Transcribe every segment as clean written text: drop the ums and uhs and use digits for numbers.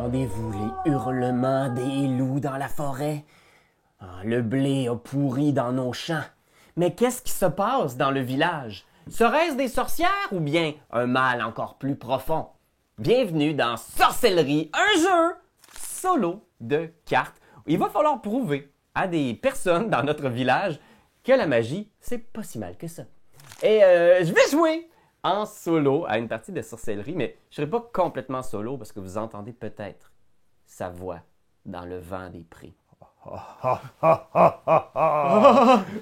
Entendez-vous les hurlements des loups dans la forêt? Ah, le blé a pourri dans nos champs. Mais qu'est-ce qui se passe dans le village? Serait-ce des sorcières ou bien un mal encore plus profond? Bienvenue dans Sorcellerie, un jeu solo de cartes. Il va falloir prouver à des personnes dans notre village que la magie, c'est pas si mal que ça. Et je vais jouer en solo à une partie de sorcellerie, mais je ne serai pas complètement solo parce que vous entendez peut-être sa voix dans le vent des prés.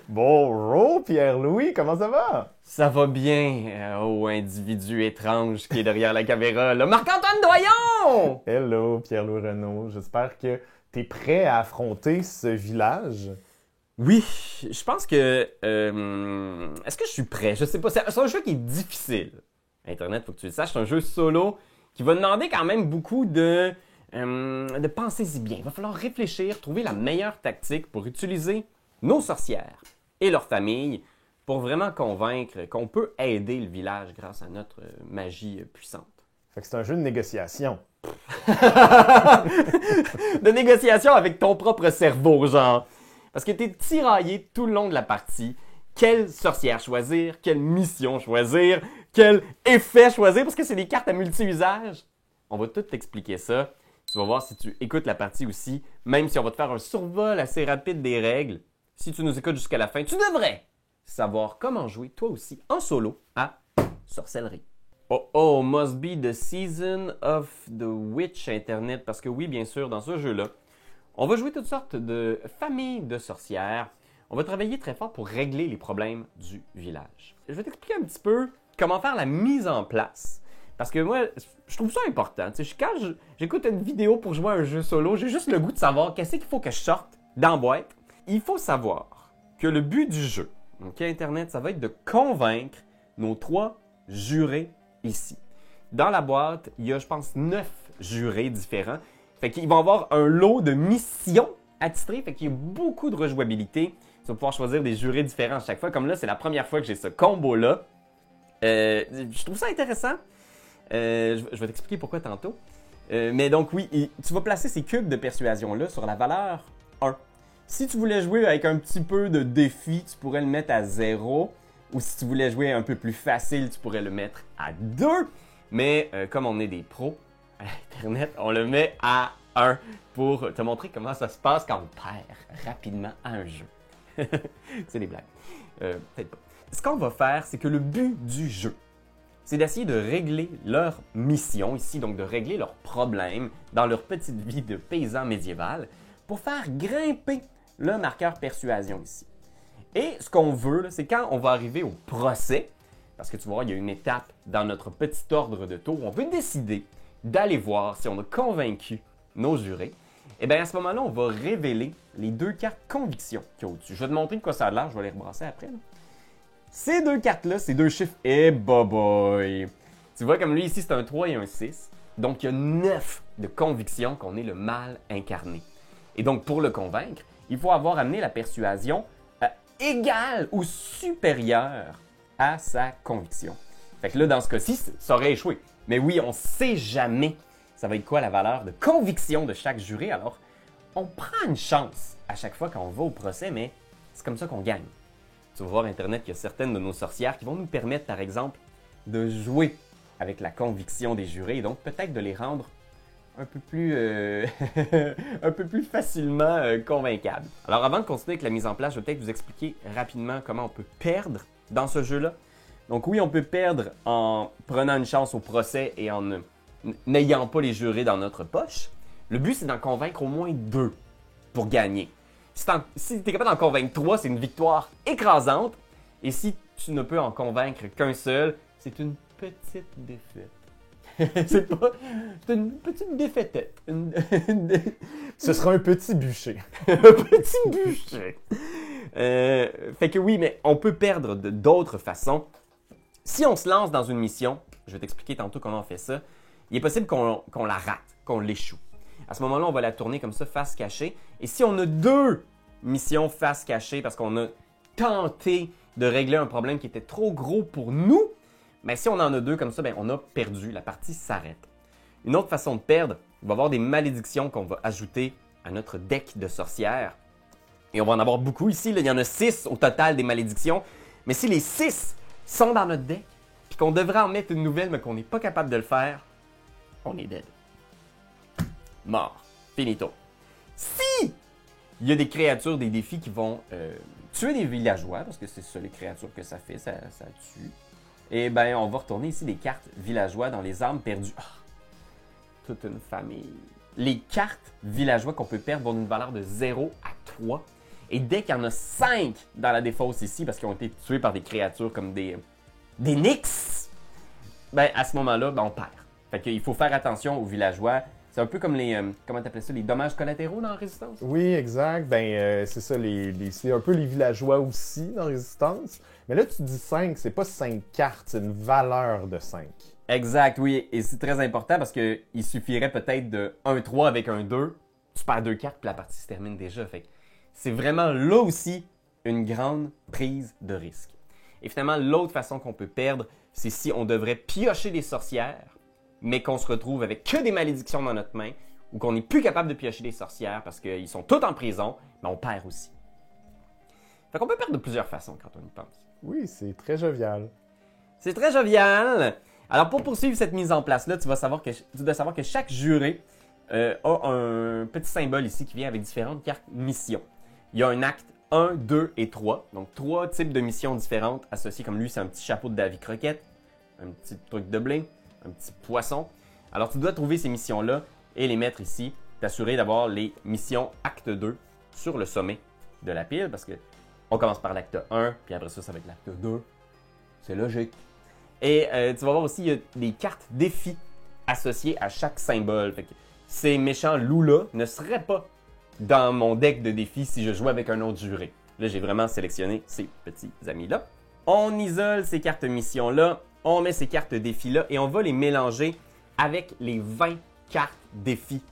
Bonjour Pierre-Louis, comment ça va? Ça va bien, ô individu étrange qui est derrière la caméra, le Marc-Antoine Doyon! Hello Pierre-Louis Renaud, j'espère que tu es prêt à affronter ce village. Oui, je pense que... est-ce que je suis prêt? Je sais pas, c'est un jeu qui est difficile. Internet, faut que tu le saches, c'est un jeu solo qui va demander quand même beaucoup de penser-y bien. Il va falloir réfléchir, trouver la meilleure tactique pour utiliser nos sorcières et leurs familles pour vraiment convaincre qu'on peut aider le village grâce à notre magie puissante. Fait que c'est un jeu de négociation. De négociation avec ton propre cerveau, genre. Parce que tu es tiraillé tout le long de la partie. Quelle sorcière choisir? Quelle mission choisir? Quel effet choisir? Parce que c'est des cartes à multi-usage. On va tout t'expliquer ça. Tu vas voir si tu écoutes la partie aussi. Même si on va te faire un survol assez rapide des règles. Si tu nous écoutes jusqu'à la fin, tu devrais savoir comment jouer toi aussi en solo à Sorcellerie. Oh, must be the season of the witch Internet. Parce que oui, bien sûr, dans ce jeu-là, on va jouer toutes sortes de familles de sorcières. On va travailler très fort pour régler les problèmes du village. Je vais t'expliquer un petit peu comment faire la mise en place. Parce que moi, je trouve ça important. Quand j'écoute une vidéo pour jouer à un jeu solo, j'ai juste le goût de savoir qu'est-ce qu'il faut que je sorte dans la boîte. Il faut savoir que le but du jeu, OK, Internet, ça va être de convaincre nos 3 jurés ici. Dans la boîte, il y a, je pense, 9 jurés différents. Fait qu'ils vont avoir un lot de missions attitrées, fait qu'il y a beaucoup de rejouabilité. Tu vas pouvoir choisir des jurés différents à chaque fois. Comme là, c'est la première fois que j'ai ce combo-là. Je trouve ça intéressant. Je vais t'expliquer pourquoi tantôt. Mais donc oui, tu vas placer ces cubes de persuasion-là sur la valeur 1. Si tu voulais jouer avec un petit peu de défi, tu pourrais le mettre à 0. Ou si tu voulais jouer un peu plus facile, tu pourrais le mettre à 2. Mais comme on est des pros à Internet, on le met à 1 pour te montrer comment ça se passe quand on perd rapidement à un jeu. C'est des blagues. Peut-être pas. Ce qu'on va faire, c'est que le but du jeu, c'est d'essayer de régler leur mission ici, donc de régler leurs problèmes dans leur petite vie de paysan médiéval pour faire grimper le marqueur persuasion ici. Et ce qu'on veut, là, c'est quand on va arriver au procès, parce que tu vois, il y a une étape dans notre petit ordre de tour où on peut décider d'aller voir si on a convaincu nos jurés. Et bien à ce moment-là, on va révéler les 2 cartes conviction qu'il y a au-dessus. Je vais te montrer de quoi ça a l'air, je vais les rebrasser après. Là. Ces 2 cartes-là, ces 2 chiffres, boy! Tu vois, comme lui ici, c'est un 3 et un 6. Donc, il y a 9 de conviction qu'on est le mal incarné. Et donc, pour le convaincre, il faut avoir amené la persuasion égale ou supérieure à sa conviction. Fait que là, dans ce cas-ci, ça aurait échoué. Mais oui, on ne sait jamais ça va être quoi la valeur de conviction de chaque juré. Alors, on prend une chance à chaque fois quand on va au procès, mais c'est comme ça qu'on gagne. Tu vas voir Internet qu'il y a certaines de nos sorcières qui vont nous permettre, par exemple, de jouer avec la conviction des jurés et donc peut-être de les rendre un peu plus, un peu plus facilement convaincables. Alors, avant de continuer avec la mise en place, je vais peut-être vous expliquer rapidement comment on peut perdre dans ce jeu-là. Donc oui, on peut perdre en prenant une chance au procès et en n'ayant pas les jurés dans notre poche. Le but, c'est d'en convaincre au moins 2 pour gagner. Si tu es capable d'en convaincre 3, c'est une victoire écrasante. Et si tu ne peux en convaincre qu'un seul, c'est une petite défaite. C'est une petite défaitette. Ce sera un petit bûcher. Un petit bûcher. Fait que oui, mais on peut perdre d'autres façons. Si on se lance dans une mission, je vais t'expliquer tantôt comment on fait ça, il est possible qu'on la rate, qu'on l'échoue. À ce moment-là, on va la tourner comme ça, face cachée. Et si on a 2 missions face cachée parce qu'on a tenté de régler un problème qui était trop gros pour nous, mais si on en a 2 comme ça, ben, on a perdu, la partie s'arrête. Une autre façon de perdre, il va y avoir des malédictions qu'on va ajouter à notre deck de sorcières. Et on va en avoir beaucoup ici. Là. Il y en a 6 au total des malédictions. Mais si les 6 sont dans notre deck, puis qu'on devrait en mettre une nouvelle, mais qu'on n'est pas capable de le faire, on est dead. Mort. Finito. Si il y a des créatures, des défis qui vont tuer des villageois, parce que c'est ça les créatures que ça fait, ça tue, et bien on va retourner ici des cartes villageois dans les armes perdues. Oh, toute une famille. Les cartes villageois qu'on peut perdre vont d'une valeur de 0 à 3. Et dès qu'il y en a 5 dans la défausse ici, parce qu'ils ont été tués par des créatures comme des Nyx, ben à ce moment-là, ben, on perd. Fait qu'il faut faire attention aux villageois. C'est un peu comme les, comment t'appelles ça, les dommages collatéraux dans la Résistance? Oui, exact. C'est ça, c'est un peu les villageois aussi dans Résistance. Mais là, tu dis 5, c'est pas 5 cartes, c'est une valeur de 5. Exact, oui. Et c'est très important parce qu'il suffirait peut-être de 1-3 avec un 2. Tu perds 2 cartes puis la partie se termine déjà. Fait que c'est vraiment là aussi une grande prise de risque. Et finalement, l'autre façon qu'on peut perdre, c'est si on devrait piocher des sorcières, mais qu'on se retrouve avec que des malédictions dans notre main, ou qu'on n'est plus capable de piocher des sorcières parce qu'ils sont tous en prison, mais on perd aussi. Fait qu'on peut perdre de plusieurs façons quand on y pense. Oui, c'est très jovial. C'est très jovial. Alors, pour poursuivre cette mise en place-là, tu dois savoir que chaque juré a un petit symbole ici qui vient avec différentes cartes missions. Il y a un acte 1, 2 et 3. Donc, 3 types de missions différentes associées. Comme lui, c'est un petit chapeau de Davy Croquette, un petit truc de blé, un petit poisson. Alors, tu dois trouver ces missions-là et les mettre ici. T'assurer d'avoir les missions acte 2 sur le sommet de la pile parce que on commence par l'acte 1, puis après ça va être l'acte 2. C'est logique. Et tu vas voir aussi, il y a des cartes défis associées à chaque symbole. Fait que ces méchants loups-là ne seraient pas dans mon deck de défis si je jouais avec un autre juré. Là, j'ai vraiment sélectionné ces petits amis-là. On isole ces cartes missions-là, on met ces cartes défis-là et on va les mélanger avec les 20 cartes défis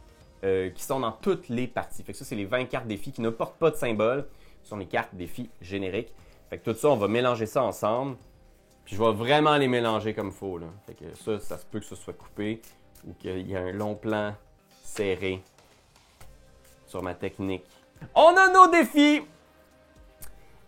qui sont dans toutes les parties. Fait que ça, c'est les 20 cartes défis qui ne portent pas de symbole. Ce sont les cartes défis génériques. Fait que tout ça, on va mélanger ça ensemble. Puis je vais vraiment les mélanger comme il faut. Là. Fait que ça se peut que ça soit coupé ou qu'il y ait un long plan serré sur ma technique. On a nos défis!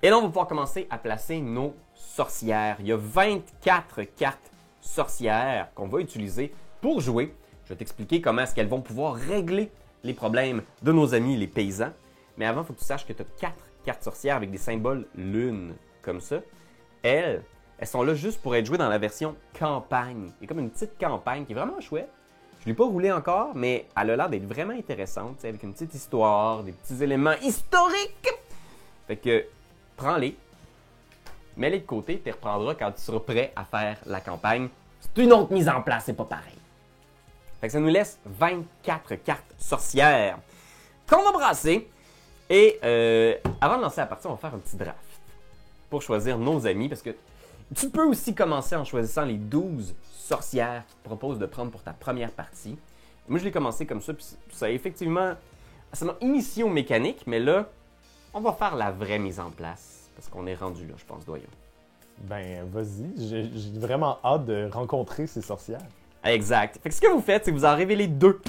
Et là, on va pouvoir commencer à placer nos sorcières. Il y a 24 cartes sorcières qu'on va utiliser pour jouer. Je vais t'expliquer comment est-ce qu'elles vont pouvoir régler les problèmes de nos amis les paysans. Mais avant, il faut que tu saches que tu as 4 cartes sorcières avec des symboles lune, comme ça. Elles sont là juste pour être jouées dans la version campagne. Il y a comme une petite campagne qui est vraiment chouette. Je ne l'ai pas roulée encore, mais elle a l'air d'être vraiment intéressante, avec une petite histoire, des petits éléments historiques. Fait que, prends-les, mets-les de côté, tu les reprendras quand tu seras prêt à faire la campagne. C'est une autre mise en place, c'est pas pareil. Fait que ça nous laisse 24 cartes sorcières qu'on va brasser. Et avant de lancer la partie, on va faire un petit draft pour choisir nos amis, parce que tu peux aussi commencer en choisissant les 12 sorcières qu'ils te proposent de prendre pour ta première partie. Moi, je l'ai commencé comme ça, puis ça a effectivement... Ça m'a initié aux mécaniques, mais là, on va faire la vraie mise en place, parce qu'on est rendu là, je pense, Doyon. Ben, vas-y, j'ai vraiment hâte de rencontrer ces sorcières. Exact. Fait que ce que vous faites, c'est que vous en révélez 2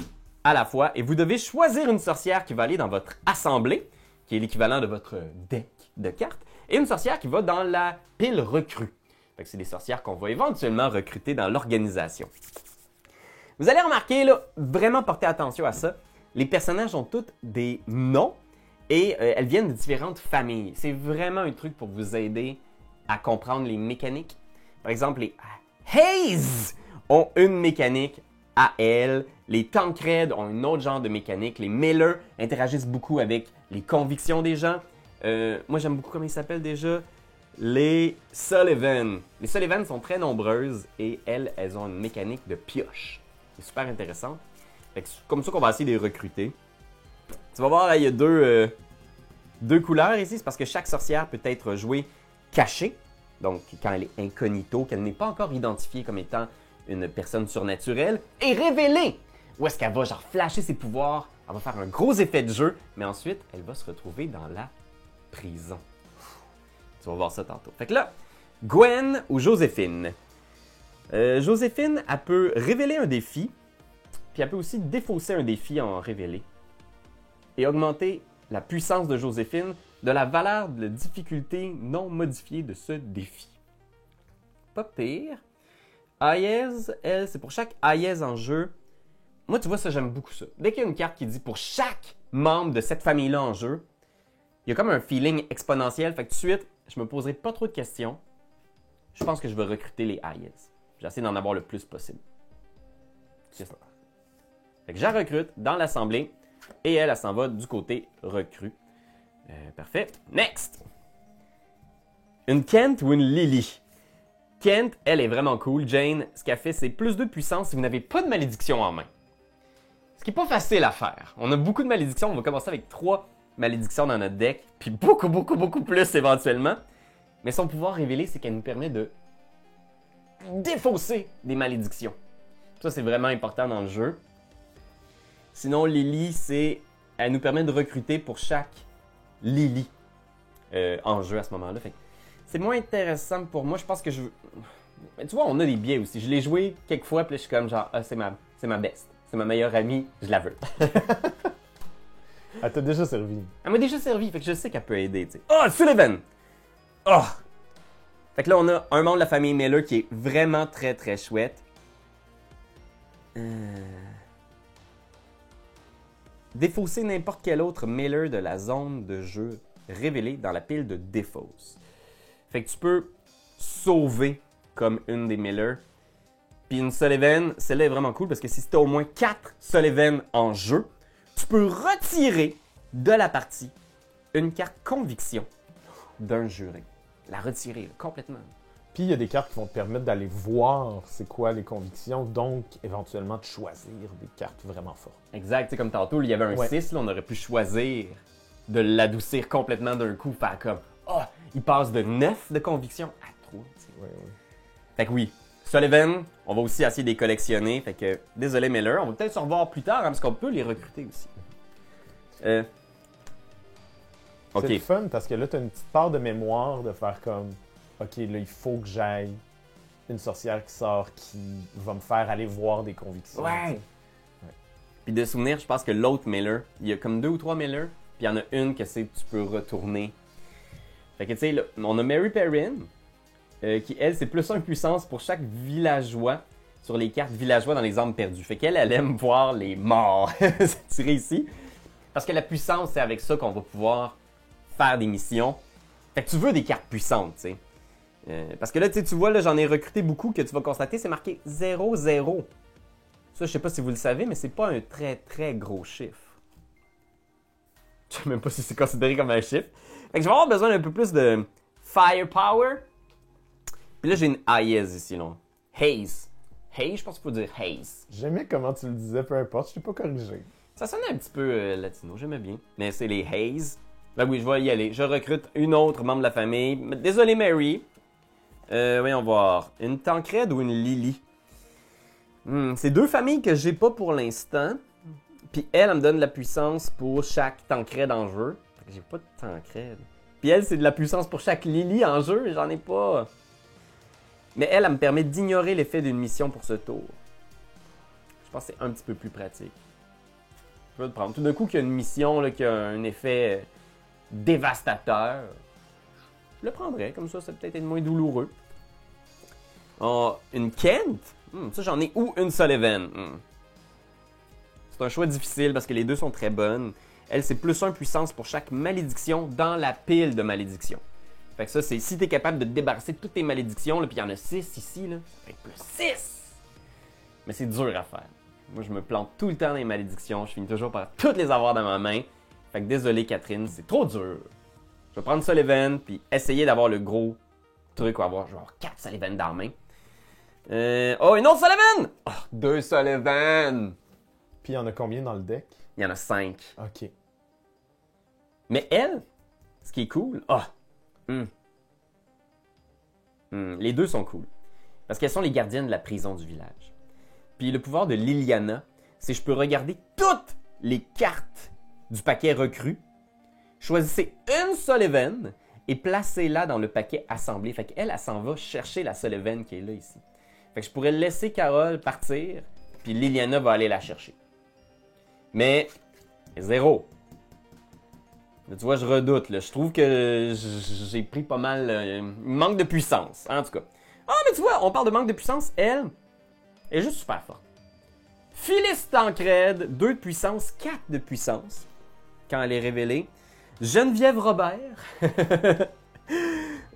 à la fois, et vous devez choisir une sorcière qui va aller dans votre assemblée, qui est l'équivalent de votre deck de cartes, et une sorcière qui va dans la pile recrue. Fait que c'est des sorcières qu'on va éventuellement recruter dans l'organisation. Vous allez remarquer, là, vraiment porter attention à ça, les personnages ont tous des noms et elles viennent de différentes familles. C'est vraiment un truc pour vous aider à comprendre les mécaniques. Par exemple, les Haze ont une mécanique à elles. Les Tancred ont un autre genre de mécanique. Les Miller interagissent beaucoup avec les convictions des gens. Moi, j'aime beaucoup comment ils s'appellent déjà. Les Sullivan. Les Sullivan sont très nombreuses et elles ont une mécanique de pioche. C'est super intéressant. Fait que c'est comme ça qu'on va essayer de les recruter. Tu vas voir, là, il y a deux couleurs ici. C'est parce que chaque sorcière peut être jouée cachée. Donc, quand elle est incognito, qu'elle n'est pas encore identifiée comme étant une personne surnaturelle. Et révélée! Où est-ce qu'elle va, genre, flasher ses pouvoirs. Elle va faire un gros effet de jeu. Mais ensuite, elle va se retrouver dans la prison. Tu vas voir ça tantôt. Fait que là, Gwen ou Joséphine. Joséphine, elle peut révéler un défi Puis elle peut aussi défausser un défi en révélé. Et augmenter la puissance de Joséphine de la valeur de la difficulté non modifiée de ce défi. Pas pire. Ayez, elle, c'est pour chaque Ayez en jeu. Moi, tu vois, ça, j'aime beaucoup ça. Dès qu'il y a une carte qui dit pour chaque membre de cette famille-là en jeu, il y a comme un feeling exponentiel. Fait que tout de suite, je me poserai pas trop de questions. Je pense que je vais recruter les Ayez. J'essaie d'en avoir le plus possible. C'est ça. Fait que je la recrute dans l'assemblée et elle s'en va du côté recrue. Parfait. Next! Une Kent ou une Lily? Kent, elle est vraiment cool. Jane, ce qu'elle fait, c'est plus de puissance si vous n'avez pas de malédiction en main. Ce qui n'est pas facile à faire. On a beaucoup de malédictions. On va commencer avec 3 malédictions dans notre deck, puis beaucoup plus éventuellement. Mais son pouvoir révélé, c'est qu'elle nous permet de défausser des malédictions. Ça, c'est vraiment important dans le jeu. Sinon, Lily, elle nous permet de recruter pour chaque Lily en jeu à ce moment-là. Fait que c'est moins intéressant pour moi. Je pense que je veux... Mais tu vois, on a des biais aussi. Je l'ai joué quelques fois, puis là, je suis comme genre, ah, c'est ma best. C'est ma meilleure amie, je la veux. Elle t'a déjà servi. Elle m'a déjà servi, fait que je sais qu'elle peut aider, tu sais. Oh, Sullivan! Oh! Fait que là, on a un membre de la famille Miller qui est vraiment très, très chouette. Défausser n'importe quel autre Miller de la zone de jeu révélée dans la pile de défausse. Fait que tu peux sauver comme une des Miller. Puis une Sullivan, celle-là est vraiment cool parce que si tu as au moins 4 Sullivan en jeu, tu peux retirer de la partie une carte conviction d'un juré. La retirer là, complètement. Puis il y a des cartes qui vont te permettre d'aller voir c'est quoi les convictions, donc éventuellement de choisir des cartes vraiment fortes. Exact, tu sais, comme tantôt, il y avait un 6, là, on aurait pu choisir de l'adoucir complètement d'un coup, faire comme il passe de 9 de conviction à 3. Ouais. Fait que oui, Sullivan, on va aussi essayer de les collectionner. Fait que, désolé Miller, on va peut-être se revoir plus tard, hein, parce qu'on peut les recruter aussi. Ok. C'est le fun parce que là, tu as une petite part de mémoire de faire comme OK, là, il faut que j'aille une sorcière qui sort qui va me faire aller voir des convictions. Ouais. Puis de souvenir, je pense que l'autre Miller, il y a comme 2 ou 3 Miller, puis il y en a une que tu peux retourner. Fait que tu sais, on a Mary Perrin, qui elle, c'est plus 1 puissance pour chaque villageois sur les cartes villageois dans les armes perdues. Fait qu'elle, elle aime voir les morts tirer ici. Parce que la puissance, c'est avec ça qu'on va pouvoir faire des missions. Fait que tu veux des cartes puissantes, tu sais. Parce que là, tu vois, là, j'en ai recruté beaucoup que tu vas constater, c'est marqué 0-0. Ça, je sais pas si vous le savez, mais c'est pas un très, très gros chiffre. Je sais même pas si c'est considéré comme un chiffre. Fait que je vais avoir besoin d'un peu plus de firepower. Puis là, j'ai une Ayez ici, là. Haze. Haze, je pense qu'il faut dire Haze. J'aimais comment tu le disais, peu importe, je t'ai pas corrigé. Ça sonnait un petit peu latino, j'aimais bien. Mais c'est les Haze. Ben oui, je vais y aller. Je recrute une autre membre de la famille. Désolé, Mary. Voyons voir. Une Tancred ou une Lily? C'est 2 familles que j'ai pas pour l'instant. Puis elle me donne de la puissance pour chaque Tancred en jeu. J'ai pas de Tancred. Puis elle, c'est de la puissance pour chaque Lily en jeu. J'en ai pas. Mais elle me permet d'ignorer l'effet d'une mission pour ce tour. Je pense que c'est un petit peu plus pratique. Je vais le prendre. Tout d'un coup, qu'il y a une mission là, qui a un effet dévastateur, je le prendrais. Comme ça, peut-être être moins douloureux. Une Kent? Ça, j'en ai ou une Sullivan. C'est un choix difficile parce que les deux sont très bonnes. Elle, c'est plus 1 puissance pour chaque malédiction dans la pile de malédictions. Fait que ça, c'est si tu es capable de te débarrasser de toutes tes malédictions, puis il y en a 6 ici, là, ça fait plus 6! Mais c'est dur à faire. Moi, je me plante tout le temps dans les malédictions. Je finis toujours par toutes les avoir dans ma main. Fait que désolé, Catherine, c'est trop dur. Je vais prendre Sullivan, puis essayer d'avoir le gros truc, avoir genre 4 Sullivan dans la main. Une autre Sullivan! 2 Sullivan! Puis il y en a combien dans le deck? Il y en a 5. OK. Mais elle, ce qui est cool... Les 2 sont cool. Parce qu'elles sont les gardiennes de la prison du village. Puis le pouvoir de Liliana, c'est que je peux regarder toutes les cartes du paquet recru, choisissez une Sullivan et placez-la dans le paquet assemblé. Fait qu'elle, elle s'en va chercher la Sullivan qui est là ici. Fait que je pourrais laisser Carole partir, puis Liliana va aller la chercher. Mais, 0. Là, tu vois, je redoute. Là. Je trouve que j'ai pris pas mal... il manque de puissance, en tout cas. Ah, mais tu vois, on parle de manque de puissance. Elle est juste super forte. Phyllis Tancred, 2 de puissance, 4 de puissance, quand elle est révélée. Geneviève Robert.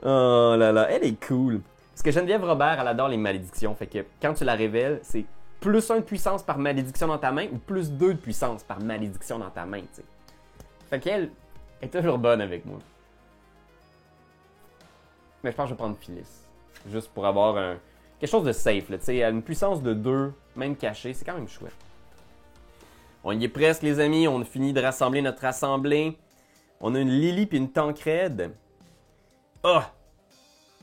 Oh là là, elle est cool. Parce que Geneviève Robert, elle adore les malédictions. Fait que quand tu la révèles, c'est plus 1 de puissance par malédiction dans ta main ou plus 2 de puissance par malédiction dans ta main, tu sais. Fait qu'elle est toujours bonne avec moi. Mais je pense que je vais prendre Phyllis. Juste pour avoir quelque chose de safe, là, tu sais. Une puissance de 2, même cachée, c'est quand même chouette. On y est presque, les amis. On a fini de rassembler notre assemblée. On a une Lily puis une Tancred. Ah!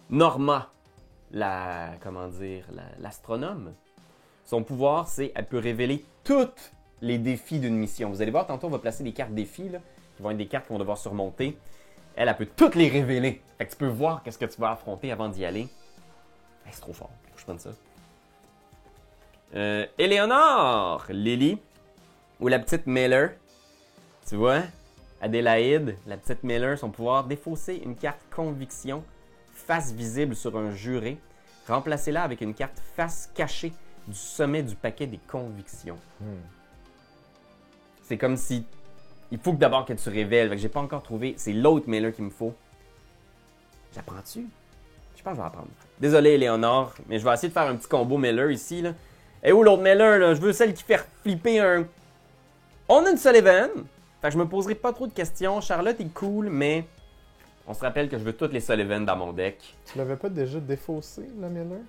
Norma, l'astronome. Son pouvoir, c'est qu'elle peut révéler tous les défis d'une mission. Vous allez voir, tantôt, on va placer des cartes défis, là, qui vont être des cartes qu'on va devoir surmonter. Elle peut toutes les révéler. Fait que tu peux voir qu'est-ce que tu vas affronter avant d'y aller. Hey, c'est trop fort. Faut que je prenne ça. Éléonore, Lily, ou la petite Miller. Tu vois? Adélaïde, la petite Miller, son pouvoir, défausser une carte conviction, face visible sur un juré. Remplacez-la avec une carte face cachée du sommet du paquet des convictions. C'est comme si... Il faut que d'abord que tu révèles. Fait que j'ai pas encore trouvé. C'est l'autre Miller qu'il me faut. J'apprends-tu? Je pense que je vais apprendre. Désolé, Éléonore, mais je vais essayer de faire un petit combo Miller ici. Là. Et où l'autre Miller? Là? Je veux celle qui fait flipper un... On a une Sullivan. Fait que je me poserai pas trop de questions. Charlotte est cool, mais... On se rappelle que je veux toutes les Sullivan dans mon deck. Tu l'avais pas déjà défaussé, la Miller?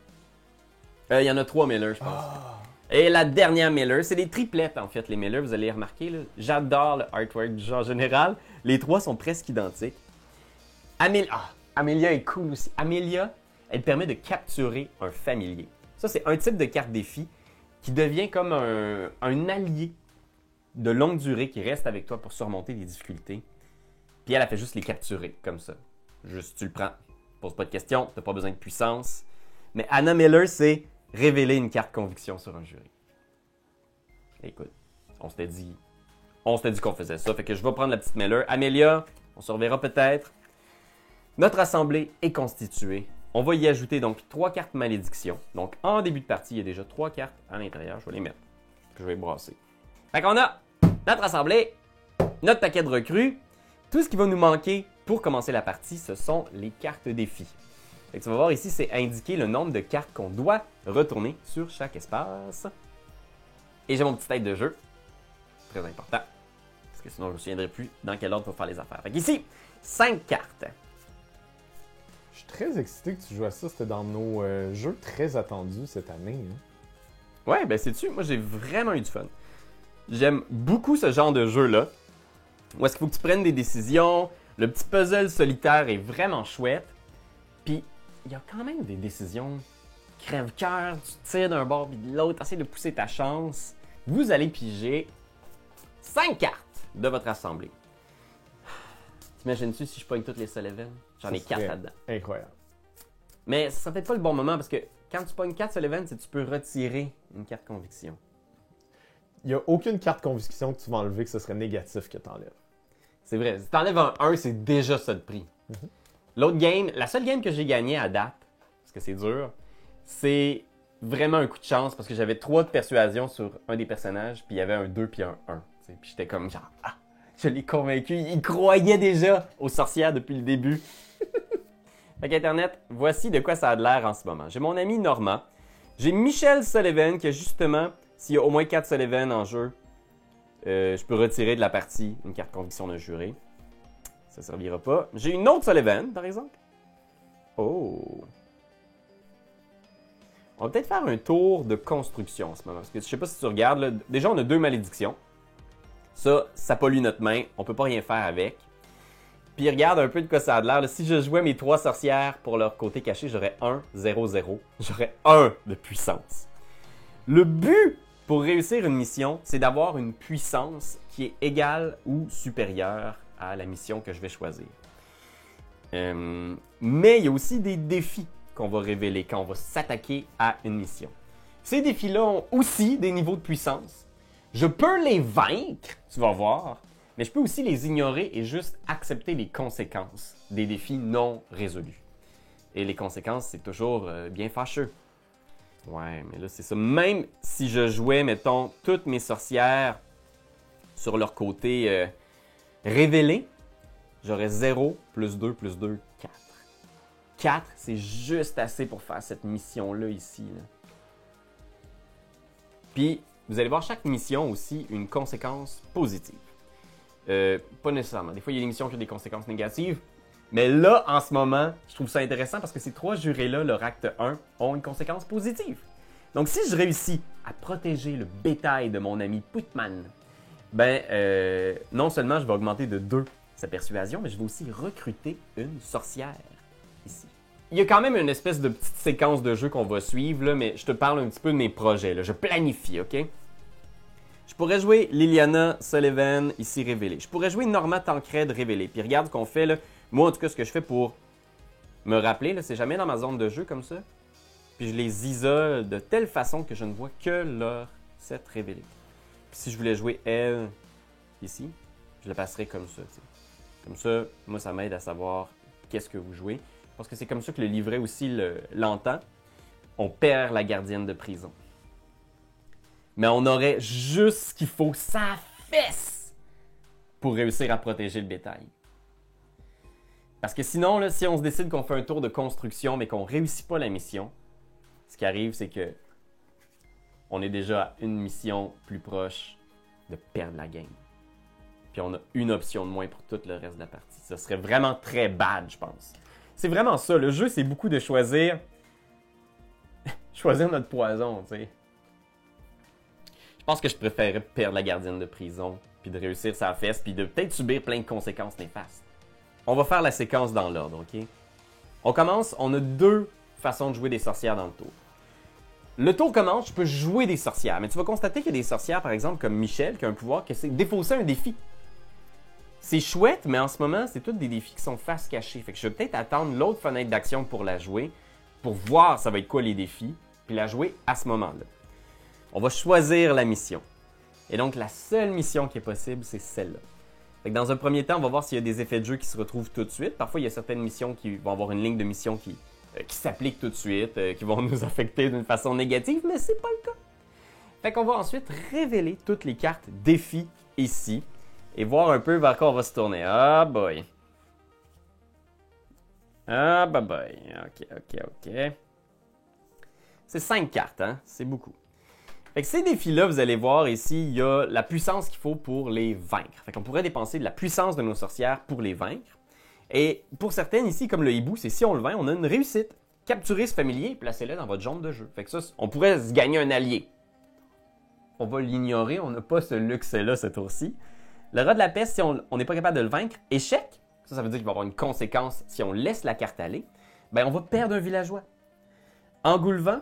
Il y en a 3 Miller, je pense. Et la dernière Miller, c'est des triplettes en fait, les Miller, vous allez remarquer. J'adore le artwork du genre général. Les 3 sont presque identiques. Amelia est cool aussi. Amelia, elle permet de capturer un familier. Ça, c'est un type de carte défi qui devient comme un allié de longue durée qui reste avec toi pour surmonter des difficultés. Puis elle a fait juste les capturer, comme ça. Juste, tu le prends. Pose pas de questions, t'as pas besoin de puissance. Mais Anna Miller, c'est révéler une carte conviction sur un jury. Écoute, on s'était dit qu'on faisait ça. Fait que je vais prendre la petite Miller. Amelia, on se reverra peut-être. Notre assemblée est constituée. On va y ajouter donc 3 cartes malédiction. Donc en début de partie, il y a déjà 3 cartes à l'intérieur. Je vais les mettre. Puis je vais les brasser. Fait qu'on a notre assemblée, notre paquet de recrues. Tout ce qui va nous manquer pour commencer la partie, ce sont les cartes défis. Fait que tu vas voir ici, c'est indiqué le nombre de cartes qu'on doit retourner sur chaque espace. Et j'ai mon petit tête de jeu. Très important. Parce que sinon, je ne me souviendrai plus dans quel ordre il faut faire les affaires. Fait qu'ici, 5 cartes. Je suis très excité que tu joues à ça. C'était dans nos jeux très attendus cette année. Hein? Ouais, ben sais-tu, moi j'ai vraiment eu du fun. J'aime beaucoup ce genre de jeu-là. Où est-ce qu'il faut que tu prennes des décisions. Le petit puzzle solitaire est vraiment chouette. Puis, il y a quand même des décisions crève-cœur. Tu tires d'un bord puis de l'autre, essaie de pousser ta chance. Vous allez piger 5 cartes de votre assemblée. T'imagines-tu si je pogne toutes les Sullivan? J'en ai 4 là-dedans. Incroyable. Mais ça peut être pas le bon moment parce que quand tu pognes 4 Sullivan, c'est que tu peux retirer une carte conviction. Il n'y a aucune carte conviction que tu vas enlever que ce serait négatif que tu enlèves. C'est vrai. Si tu enlèves un 1, c'est déjà ça de prix. L'autre game, la seule game que j'ai gagnée à date, parce que c'est dur, c'est vraiment un coup de chance parce que j'avais 3 de persuasion sur un des personnages, puis il y avait un 2 puis un 1. Puis j'étais comme genre, je l'ai convaincu, il croyait déjà aux sorcières depuis le début. Fait qu'Internet, voici de quoi ça a de l'air en ce moment. J'ai mon ami Norma, j'ai Michelle Sullivan qui a justement, s'il y a au moins 4 Sullivan en jeu, je peux retirer de la partie une carte conviction d'un juré. Ça servira pas. J'ai une autre Sullivan, par exemple. Oh! On va peut-être faire un tour de construction en ce moment. Parce que je sais pas si tu regardes. Là, déjà, on a 2 malédictions. Ça pollue notre main. On peut pas rien faire avec. Puis regarde un peu de quoi ça a de l'air. Là. Si je jouais mes 3 sorcières pour leur côté caché, j'aurais 1, 0, 0. J'aurais 1 de puissance. Le but pour réussir une mission, c'est d'avoir une puissance qui est égale ou supérieure à la mission que je vais choisir. Mais il y a aussi des défis qu'on va révéler quand on va s'attaquer à une mission. Ces défis-là ont aussi des niveaux de puissance. Je peux les vaincre, tu vas voir, mais je peux aussi les ignorer et juste accepter les conséquences des défis non résolus. Et les conséquences, c'est toujours bien fâcheux. Ouais, mais là, c'est ça. Même si je jouais, mettons, toutes mes sorcières sur leur côté révélé, j'aurais 0, plus 2, plus 2, 4. 4, c'est juste assez pour faire cette mission-là ici. Là. Puis, vous allez voir chaque mission aussi une conséquence positive. Pas nécessairement. Des fois, il y a des missions qui ont des conséquences négatives. Mais là, en ce moment, je trouve ça intéressant parce que ces 3 jurés-là, leur acte 1, ont une conséquence positive. Donc, si je réussis à protéger le bétail de mon ami Putman, non seulement je vais augmenter de 2 sa persuasion, mais je vais aussi recruter une sorcière ici. Il y a quand même une espèce de petite séquence de jeu qu'on va suivre, là, mais je te parle un petit peu de mes projets. Là. Je planifie, OK? Je pourrais jouer Liliana Sullivan, ici révélée. Je pourrais jouer Norma Tancred révélée. Puis regarde ce qu'on fait, là. Moi, en tout cas, ce que je fais pour me rappeler, là, c'est jamais dans ma zone de jeu comme ça. Puis je les isole de telle façon que je ne vois que leur set révélé. Puis si je voulais jouer elle, ici, je la passerais comme ça, t'sais. Comme ça, moi, ça m'aide à savoir qu'est-ce que vous jouez. Parce que c'est comme ça que le livret aussi l'entend. On perd la gardienne de prison. Mais on aurait juste ce qu'il faut, sa fesse, pour réussir à protéger le bétail. Parce que sinon, là, si on se décide qu'on fait un tour de construction, mais qu'on ne réussit pas la mission, ce qui arrive, c'est que on est déjà à une mission plus proche de perdre la game. Puis on a une option de moins pour tout le reste de la partie. Ça serait vraiment très bad, je pense. C'est vraiment ça. Le jeu, c'est beaucoup de choisir notre poison, tu sais. Je pense que je préférerais perdre la gardienne de prison, puis de réussir sa fesse, puis de peut-être subir plein de conséquences néfastes. On va faire la séquence dans l'ordre, OK? On commence, on a 2 façons de jouer des sorcières dans le tour. Le tour commence, je peux jouer des sorcières, mais tu vas constater qu'il y a des sorcières, par exemple, comme Michel, qui a un pouvoir, que c'est défausser un défi. C'est chouette, mais en ce moment, c'est tous des défis qui sont face cachée. Fait que je vais peut-être attendre l'autre fenêtre d'action pour la jouer, pour voir ça va être quoi les défis, puis la jouer à ce moment-là. On va choisir la mission. Et donc, la seule mission qui est possible, c'est celle-là. Fait que dans un premier temps, on va voir s'il y a des effets de jeu qui se retrouvent tout de suite. Parfois, il y a certaines missions qui vont avoir une ligne de mission qui s'applique tout de suite, qui vont nous affecter d'une façon négative, mais c'est pas le cas. Fait qu'on va ensuite révéler toutes les cartes défis ici et voir un peu vers quoi on va se tourner. Ah boy. Ah boy. OK. C'est 5 cartes, hein? C'est beaucoup. Fait que ces défis-là, vous allez voir ici, il y a la puissance qu'il faut pour les vaincre. Fait qu'on pourrait dépenser de la puissance de nos sorcières pour les vaincre. Et pour certaines ici, comme le hibou, c'est si on le vainc, on a une réussite. Capturez ce familier et placez-le dans votre zone de jeu. Fait que ça, on pourrait se gagner un allié. On va l'ignorer, on n'a pas ce luxe-là ce tour-ci. Le rat de la peste, si on n'est pas capable de le vaincre, échec. Ça veut dire qu'il va y avoir une conséquence si on laisse la carte aller. Ben, on va perdre un villageois. Engoulevent,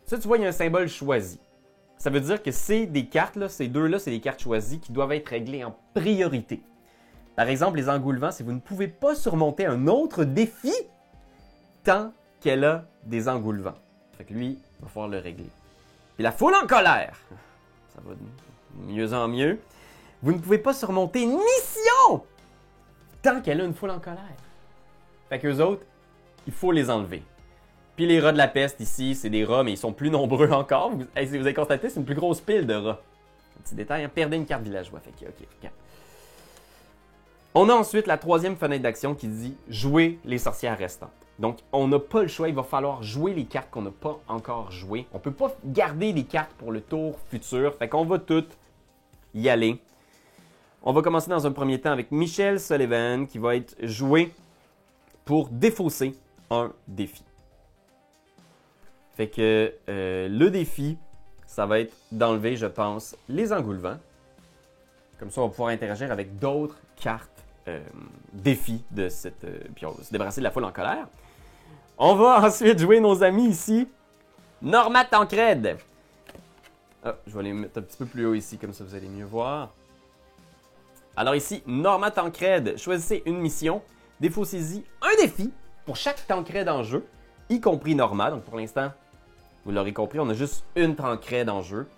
ça, tu vois, il y a un symbole choisi. Ça veut dire que c'est des cartes, là, ces 2-là, c'est des cartes choisies qui doivent être réglées en priorité. Par exemple, les engoulevents, c'est que vous ne pouvez pas surmonter un autre défi tant qu'elle a des engoulevents. Fait que lui, il va falloir le régler. Puis la foule en colère, ça va de mieux en mieux. Vous ne pouvez pas surmonter une mission tant qu'elle a une foule en colère. Fait qu'eux autres, il faut les enlever. Puis les rats de la peste ici, c'est des rats, mais ils sont plus nombreux encore. Vous avez constaté, c'est une plus grosse pile de rats. Un petit détail, hein? Perdez une carte villageois. Fait que, OK. On a ensuite la 3e fenêtre d'action qui dit « Jouer les sorcières restantes ». Donc, on n'a pas le choix, il va falloir jouer les cartes qu'on n'a pas encore jouées. On ne peut pas garder des cartes pour le tour futur, fait qu'on va toutes y aller. On va commencer dans un premier temps avec Michel Sullivan qui va être joué pour défausser un défi. Fait que le défi, ça va être d'enlever, je pense, les engoulevents. Comme ça, on va pouvoir interagir avec d'autres cartes défis de cette... puis on va se débarrasser de la foule en colère. On va ensuite jouer nos amis ici. Norma Tancred. Ah, je vais les mettre un petit peu plus haut ici, comme ça vous allez mieux voir. Alors ici, Norma Tancred. Choisissez une mission. Défaussez-y un défi pour chaque Tancred en jeu, y compris Norma. Donc pour l'instant, Vous l'aurez compris, on a juste une Tancred en jeu.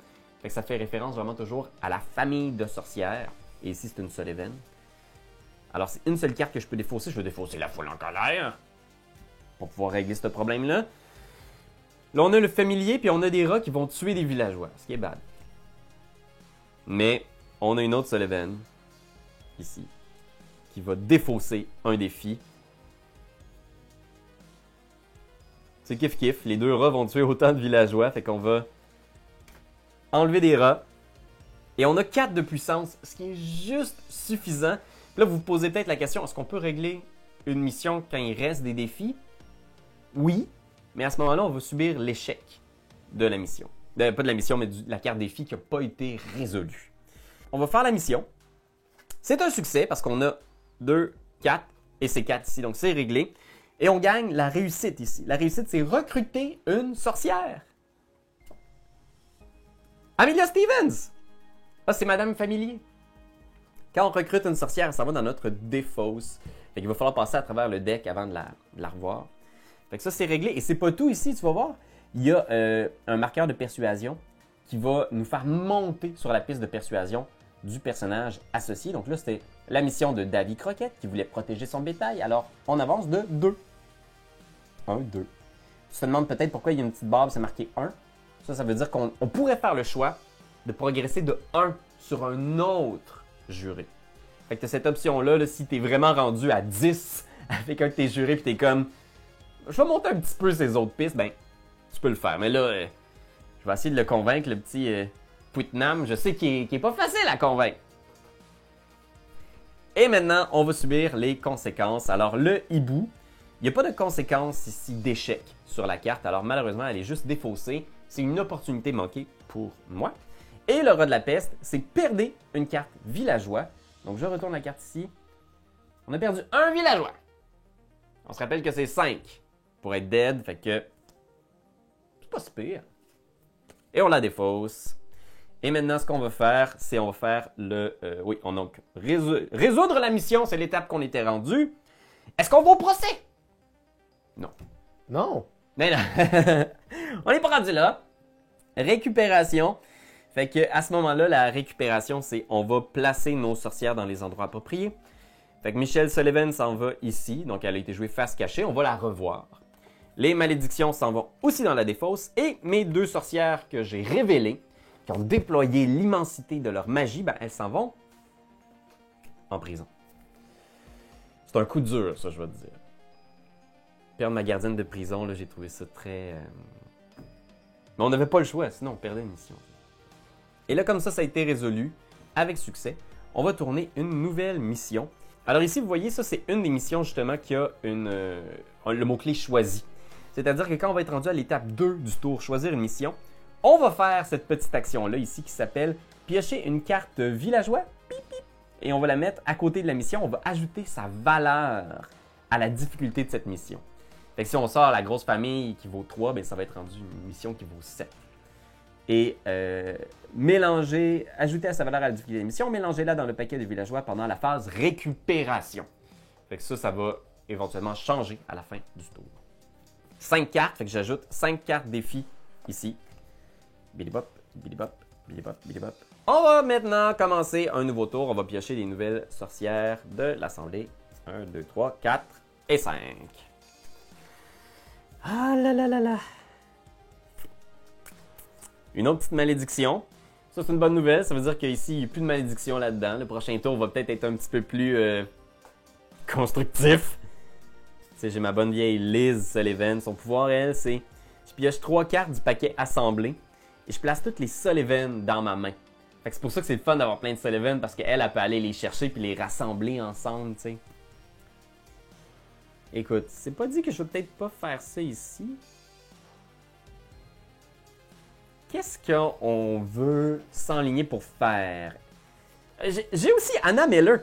Fait que ça fait référence vraiment toujours à la famille de sorcières. Et ici, c'est une Sullivan. Alors, c'est une seule carte que je peux défausser. Je veux défausser la foule en colère pour pouvoir régler ce problème-là. Là, on a le familier, puis on a des rats qui vont tuer des villageois, ce qui est bad. Mais, on a une autre Sullivan, ici, qui va défausser un défi. C'est kiff-kiff. Les deux rats vont tuer autant de villageois, fait qu'on va enlever des rats. Et on a 4 de puissance, ce qui est juste suffisant. Là, vous vous posez peut-être la question, est-ce qu'on peut régler une mission quand il reste des défis? Oui, mais à ce moment-là, on va subir l'échec de la mission. Pas de la mission, mais de la carte défi qui n'a pas été résolue. On va faire la mission. C'est un succès parce qu'on a 2, 4 et c'est 4 ici, donc c'est réglé. Et on gagne la réussite ici. La réussite, c'est recruter une sorcière. Amelia Stevens! Ah, c'est Madame Familier. Quand on recrute une sorcière, ça va dans notre défausse. Fait qu'il va falloir passer à travers le deck avant de la revoir. Fait que ça, c'est réglé. Et c'est pas tout ici, tu vas voir. Il y a un marqueur de persuasion qui va nous faire monter sur la piste de persuasion du personnage associé. Donc là, c'était la mission de Davy Croquette qui voulait protéger son bétail. Alors, on avance de 2. 1, 2. Tu te demandes peut-être pourquoi il y a une petite barbe, c'est marqué 1. Ça veut dire qu'on pourrait faire le choix de progresser de 1 sur un autre juré. Fait que tu as cette option-là, là, si tu es vraiment rendu à 10 avec un de tes jurés, puis tu es comme, je vais monter un petit peu ces autres pistes, ben, tu peux le faire. Mais là, je vais essayer de le convaincre, le petit Putnam. Je sais qu'il est pas facile à convaincre. Et maintenant, on va subir les conséquences. Alors, le hibou, il n'y a pas de conséquences ici d'échec sur la carte. Alors, malheureusement, elle est juste défaussée. C'est une opportunité manquée pour moi. Et le rat de la peste, c'est perdre une carte villageois. Donc, je retourne la carte ici. On a perdu un villageois. On se rappelle que c'est 5 pour être dead. Fait que c'est pas si pire. Et on la défausse. Et maintenant, ce qu'on va faire, c'est on va faire le... oui, on donc résoudre la mission. C'est l'étape qu'on était rendu. Est-ce qu'on va au procès? Non. Non. Mais non. On n'est pas rendu là. Récupération. Fait que à ce moment-là, la récupération, c'est on va placer nos sorcières dans les endroits appropriés. Fait que Michelle Sullivan s'en va ici. Donc, elle a été jouée face cachée. On va la revoir. Les malédictions s'en vont aussi dans la défausse. Et mes 2 sorcières que j'ai révélées, qui ont déployé l'immensité de leur magie, ben, elles s'en vont en prison. C'est un coup dur, ça, je vais te dire. Perdre ma gardienne de prison, là, j'ai trouvé ça très... Mais on n'avait pas le choix, sinon on perdait une mission. Et là, comme ça a été résolu avec succès. On va tourner une nouvelle mission. Alors ici, vous voyez, ça, c'est une des missions, justement, qui a le mot-clé « choisi ». C'est-à-dire que quand on va être rendu à l'étape 2 du tour « Choisir une mission », on va faire cette petite action-là ici qui s'appelle « Piocher une carte villageois ». Et on va la mettre à côté de la mission. On va ajouter sa valeur à la difficulté de cette mission. Fait que si on sort la grosse famille qui vaut 3, bien, ça va être rendu une mission qui vaut 7. Et ajouter à sa valeur à la difficulté de la mission, mélangez-la dans le paquet de villageois pendant la phase récupération. Fait que ça va éventuellement changer à la fin du tour. 5 cartes, fait que j'ajoute 5 cartes défi ici. Bilibop, bilibop, bilibop, bilibop. On va maintenant commencer un nouveau tour. On va piocher les nouvelles sorcières de l'Assemblée. 1, 2, 3, 4 et 5. Ah là là là là. Une autre petite malédiction. Ça, c'est une bonne nouvelle. Ça veut dire qu'ici, il n'y a plus de malédiction là-dedans. Le prochain tour va peut-être être un petit peu plus constructif. Tu sais, j'ai ma bonne vieille Liz Sullivan. Son pouvoir, elle, c'est... Je pioche 3 cartes du paquet assemblé et je place toutes les Sullivan dans ma main. Fait que c'est pour ça que c'est le fun d'avoir plein de Sullivan parce qu'elle, elle peut aller les chercher puis les rassembler ensemble, tu sais. Écoute, c'est pas dit que je vais peut-être pas faire ça ici. Qu'est-ce qu'on veut s'enligner pour faire? J'ai aussi Anna Miller.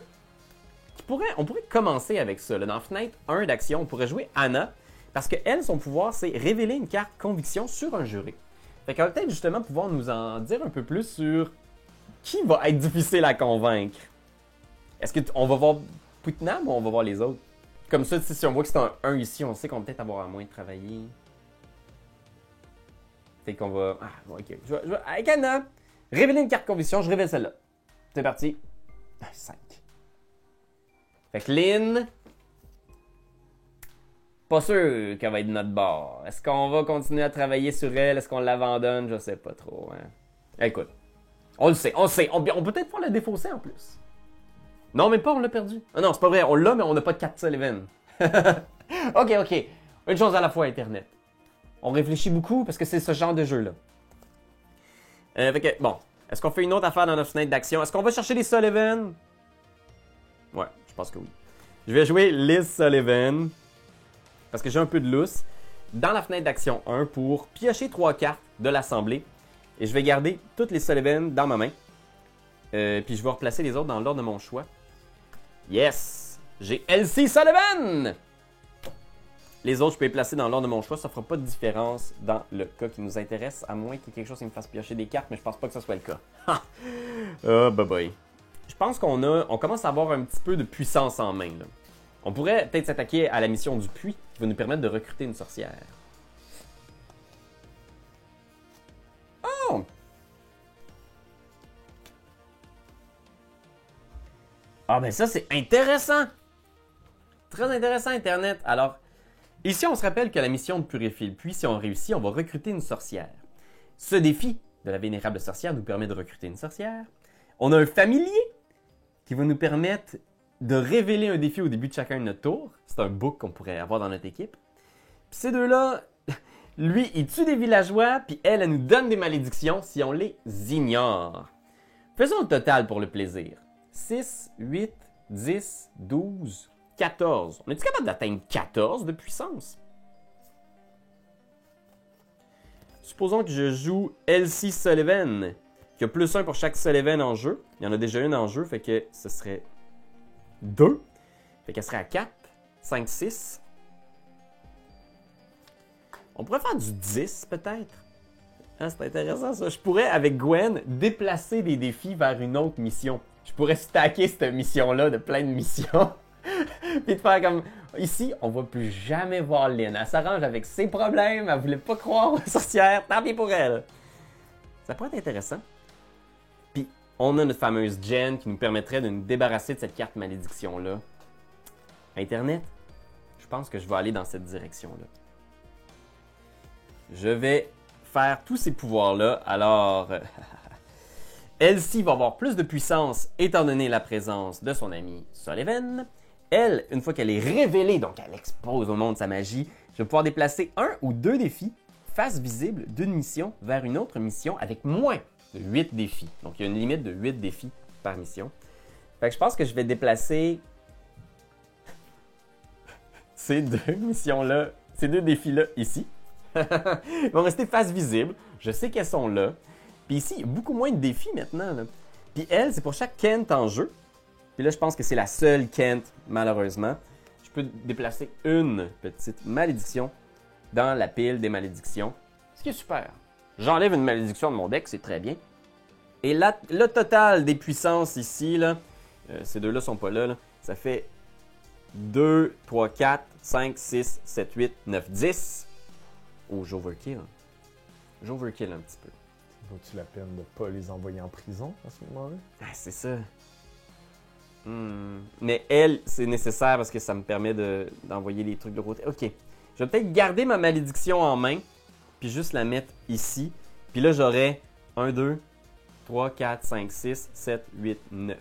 On pourrait commencer avec ça. Là. Dans Fenêtre 1 d'action, on pourrait jouer Anna. Parce que elle, son pouvoir, c'est révéler une carte conviction sur un juré. Fait qu'elle va peut-être justement pouvoir nous en dire un peu plus sur qui va être difficile à convaincre. Est-ce qu'on va voir Putnam ou on va voir les autres? Comme ça, si on voit que c'est un 1 ici, on sait qu'on va peut-être avoir à moins de travailler. Fait qu'on va... Ah, bon, ok. Avec Anna, révéler une carte conviction, je révèle celle-là. C'est parti. 5. Fait que Lynn... Pas sûr qu'elle va être de notre bord. Est-ce qu'on va continuer à travailler sur elle? Est-ce qu'on l'abandonne? Je sais pas trop. Hein. Écoute, on le sait. On peut peut-être pouvoir la défausser en plus. Non, même pas, on l'a perdu. Ah non, c'est pas vrai. On l'a, mais on n'a pas de 4 Sullivan. ok. Une chose à la fois, Internet. On réfléchit beaucoup parce que c'est ce genre de jeu-là. Fait que, bon. Est-ce qu'on fait une autre affaire dans notre fenêtre d'action? Est-ce qu'on va chercher les Sullivan? Ouais, je pense que oui. Je vais jouer Liz Sullivan. Parce que j'ai un peu de lousse. Dans la fenêtre d'action 1 pour piocher 3 cartes de l'assemblée. Et je vais garder toutes les Sullivan dans ma main. Puis je vais replacer les autres dans l'ordre de mon choix. Yes! J'ai Elsie Sullivan! Les autres, je peux les placer dans l'ordre de mon choix. Ça ne fera pas de différence dans le cas qui nous intéresse. À moins qu'il y ait quelque chose qui me fasse piocher des cartes. Mais je pense pas que ce soit le cas. Oh, bye bye. Je pense qu'on commence à avoir un petit peu de puissance en main. Là. On pourrait peut-être s'attaquer à la mission du puits qui va nous permettre de recruter une sorcière. Oh! Ah ben ça c'est intéressant! Très intéressant Internet. Alors, ici on se rappelle que la mission de purifier le puits, si on réussit, on va recruter une sorcière. Ce défi de la vénérable sorcière nous permet de recruter une sorcière. On a un familier qui va nous permettre de révéler un défi au début de chacun de notre tour. C'est un book qu'on pourrait avoir dans notre équipe. Puis ces deux-là, lui, il tue des villageois, puis elle nous donne des malédictions si on les ignore. Faisons le total pour le plaisir. 6, 8, 10, 12, 14. On est-tu capable d'atteindre 14 de puissance? Supposons que je joue Elsie Sullivan, qui a plus 1 pour chaque Sullivan en jeu. Il y en a déjà une en jeu, fait que ce serait 2. Fait qu'elle serait à 4, 5, 6. On pourrait faire du 10 peut-être. Ah, c'est intéressant ça. Je pourrais, avec Gwen, déplacer des défis vers une autre mission. Je pourrais stacker cette mission-là de plein de missions. Puis de faire comme... Ici, on va plus jamais voir Lynn. Elle s'arrange avec ses problèmes. Elle voulait pas croire aux sorcières. Tant pis pour elle. Ça pourrait être intéressant. Puis, on a notre fameuse Jen qui nous permettrait de nous débarrasser de cette carte malédiction-là. Internet, je pense que je vais aller dans cette direction-là. Je vais faire tous ces pouvoirs-là. Alors, Elsie va avoir plus de puissance étant donné la présence de son amie Sullivan. Elle, une fois qu'elle est révélée, donc elle expose au monde sa magie, je vais pouvoir déplacer 1 ou 2 défis face visible d'une mission vers une autre mission avec moins de 8 défis. Donc, il y a une limite de 8 défis par mission. Fait que je pense que je vais déplacer ces 2 missions-là, ces 2 défis-là ici. Ils vont rester face visible. Je sais qu'elles sont là. Puis ici, il y a beaucoup moins de défis maintenant. Là. Puis elle, c'est pour chaque Kent en jeu. Puis là, je pense que c'est la seule Kent, malheureusement. Je peux déplacer une petite malédiction dans la pile des malédictions. Ce qui est super. J'enlève une malédiction de mon deck, c'est très bien. Et là, le total des puissances ici, là, ces deux-là sont pas là, ça fait 2, 3, 4, 5, 6, 7, 8, 9, 10. Oh, j'overkill. J'overkill un petit peu. Vaut-tu la peine de ne pas les envoyer en prison à ce moment-là? Ah, c'est ça. Mais elle, c'est nécessaire parce que ça me permet d'envoyer les trucs de côté. Ok. Je vais peut-être garder ma malédiction en main, puis juste la mettre ici. Puis là, j'aurai 1, 2, 3, 4, 5, 6, 7, 8, 9.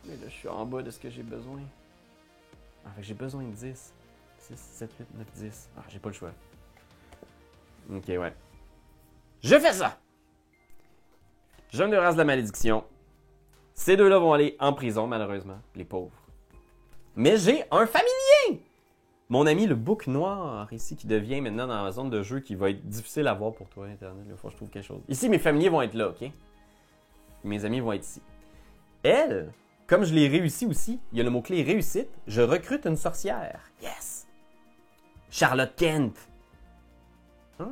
Mais là, je suis en bas de ce que j'ai besoin. Ah, fait que j'ai besoin de 10. 6, 7, 8, 9, 10. Ah, j'ai pas le choix. Ok, ouais. Je fais ça! Je me rase de la malédiction. Ces deux-là vont aller en prison, malheureusement, les pauvres. Mais j'ai un familier! Mon ami, le bouc noir, ici, qui devient maintenant dans la zone de jeu qui va être difficile à voir pour toi, Internet. Il faut que je trouve quelque chose. Ici, mes familiers vont être là, OK? Mes amis vont être ici. Elle, comme je l'ai réussi aussi, il y a le mot-clé réussite, je recrute une sorcière. Yes! Charlotte Kent. Ah,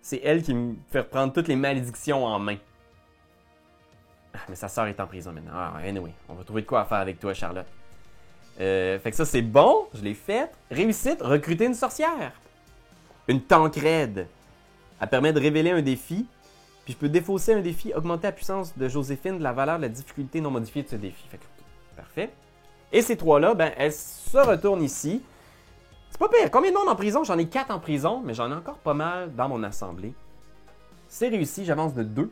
c'est elle qui me fait reprendre toutes les malédictions en main. Ah, mais sa sœur est en prison maintenant. Ah, anyway, on va trouver de quoi faire avec toi, Charlotte. Fait que ça, c'est bon. Je l'ai fait. Réussite, recruter une sorcière. Une Tancrède. Elle permet de révéler un défi. Puis je peux défausser un défi, augmenter la puissance de Joséphine de la valeur de la difficulté non modifiée de ce défi. Fait que, parfait. Et ces trois-là, ben, elles se retournent ici. C'est pas pire. Combien de monde en prison? J'en ai 4 en prison, mais j'en ai encore pas mal dans mon assemblée. C'est réussi, j'avance de 2.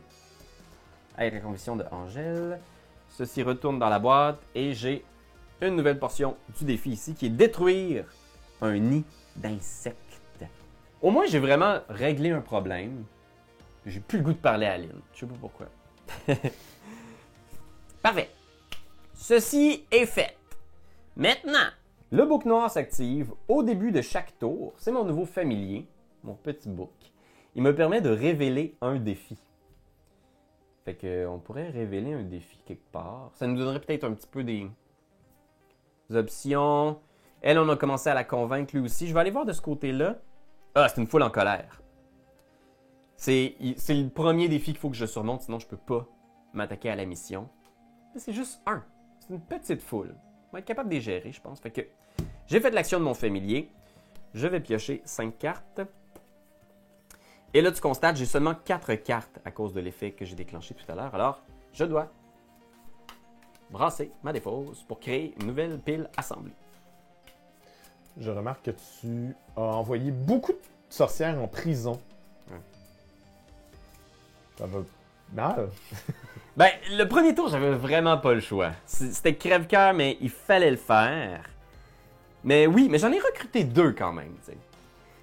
Avec la conviction de Angèle. Ceci retourne dans la boîte et j'ai une nouvelle portion du défi ici qui est détruire un nid d'insectes. Au moins, j'ai vraiment réglé un problème. J'ai plus le goût de parler à Aline. Je sais pas pourquoi. Parfait. Ceci est fait. Maintenant, le bouc noir s'active au début de chaque tour. C'est mon nouveau familier, mon petit bouc. Il me permet de révéler un défi. Fait qu'on pourrait révéler un défi quelque part. Ça nous donnerait peut-être un petit peu des options. Elle, on a commencé à la convaincre lui aussi. Je vais aller voir de ce côté-là. Ah, c'est une foule en colère. C'est le premier défi qu'il faut que je surmonte, sinon je peux pas m'attaquer à la mission. Mais c'est juste un. C'est une petite foule. On va être capable de les gérer, je pense. Fait que j'ai fait l'action de mon familier. Je vais piocher 5 cartes. Et là, tu constates, j'ai seulement 4 cartes à cause de l'effet que j'ai déclenché tout à l'heure. Alors, je dois brasser ma défausse pour créer une nouvelle pile assemblée. Je remarque que tu as envoyé beaucoup de sorcières en prison. Ça va mal. Ben, le premier tour, j'avais vraiment pas le choix. C'était crève-cœur, mais il fallait le faire. Mais oui, mais j'en ai recruté 2 quand même, tu sais.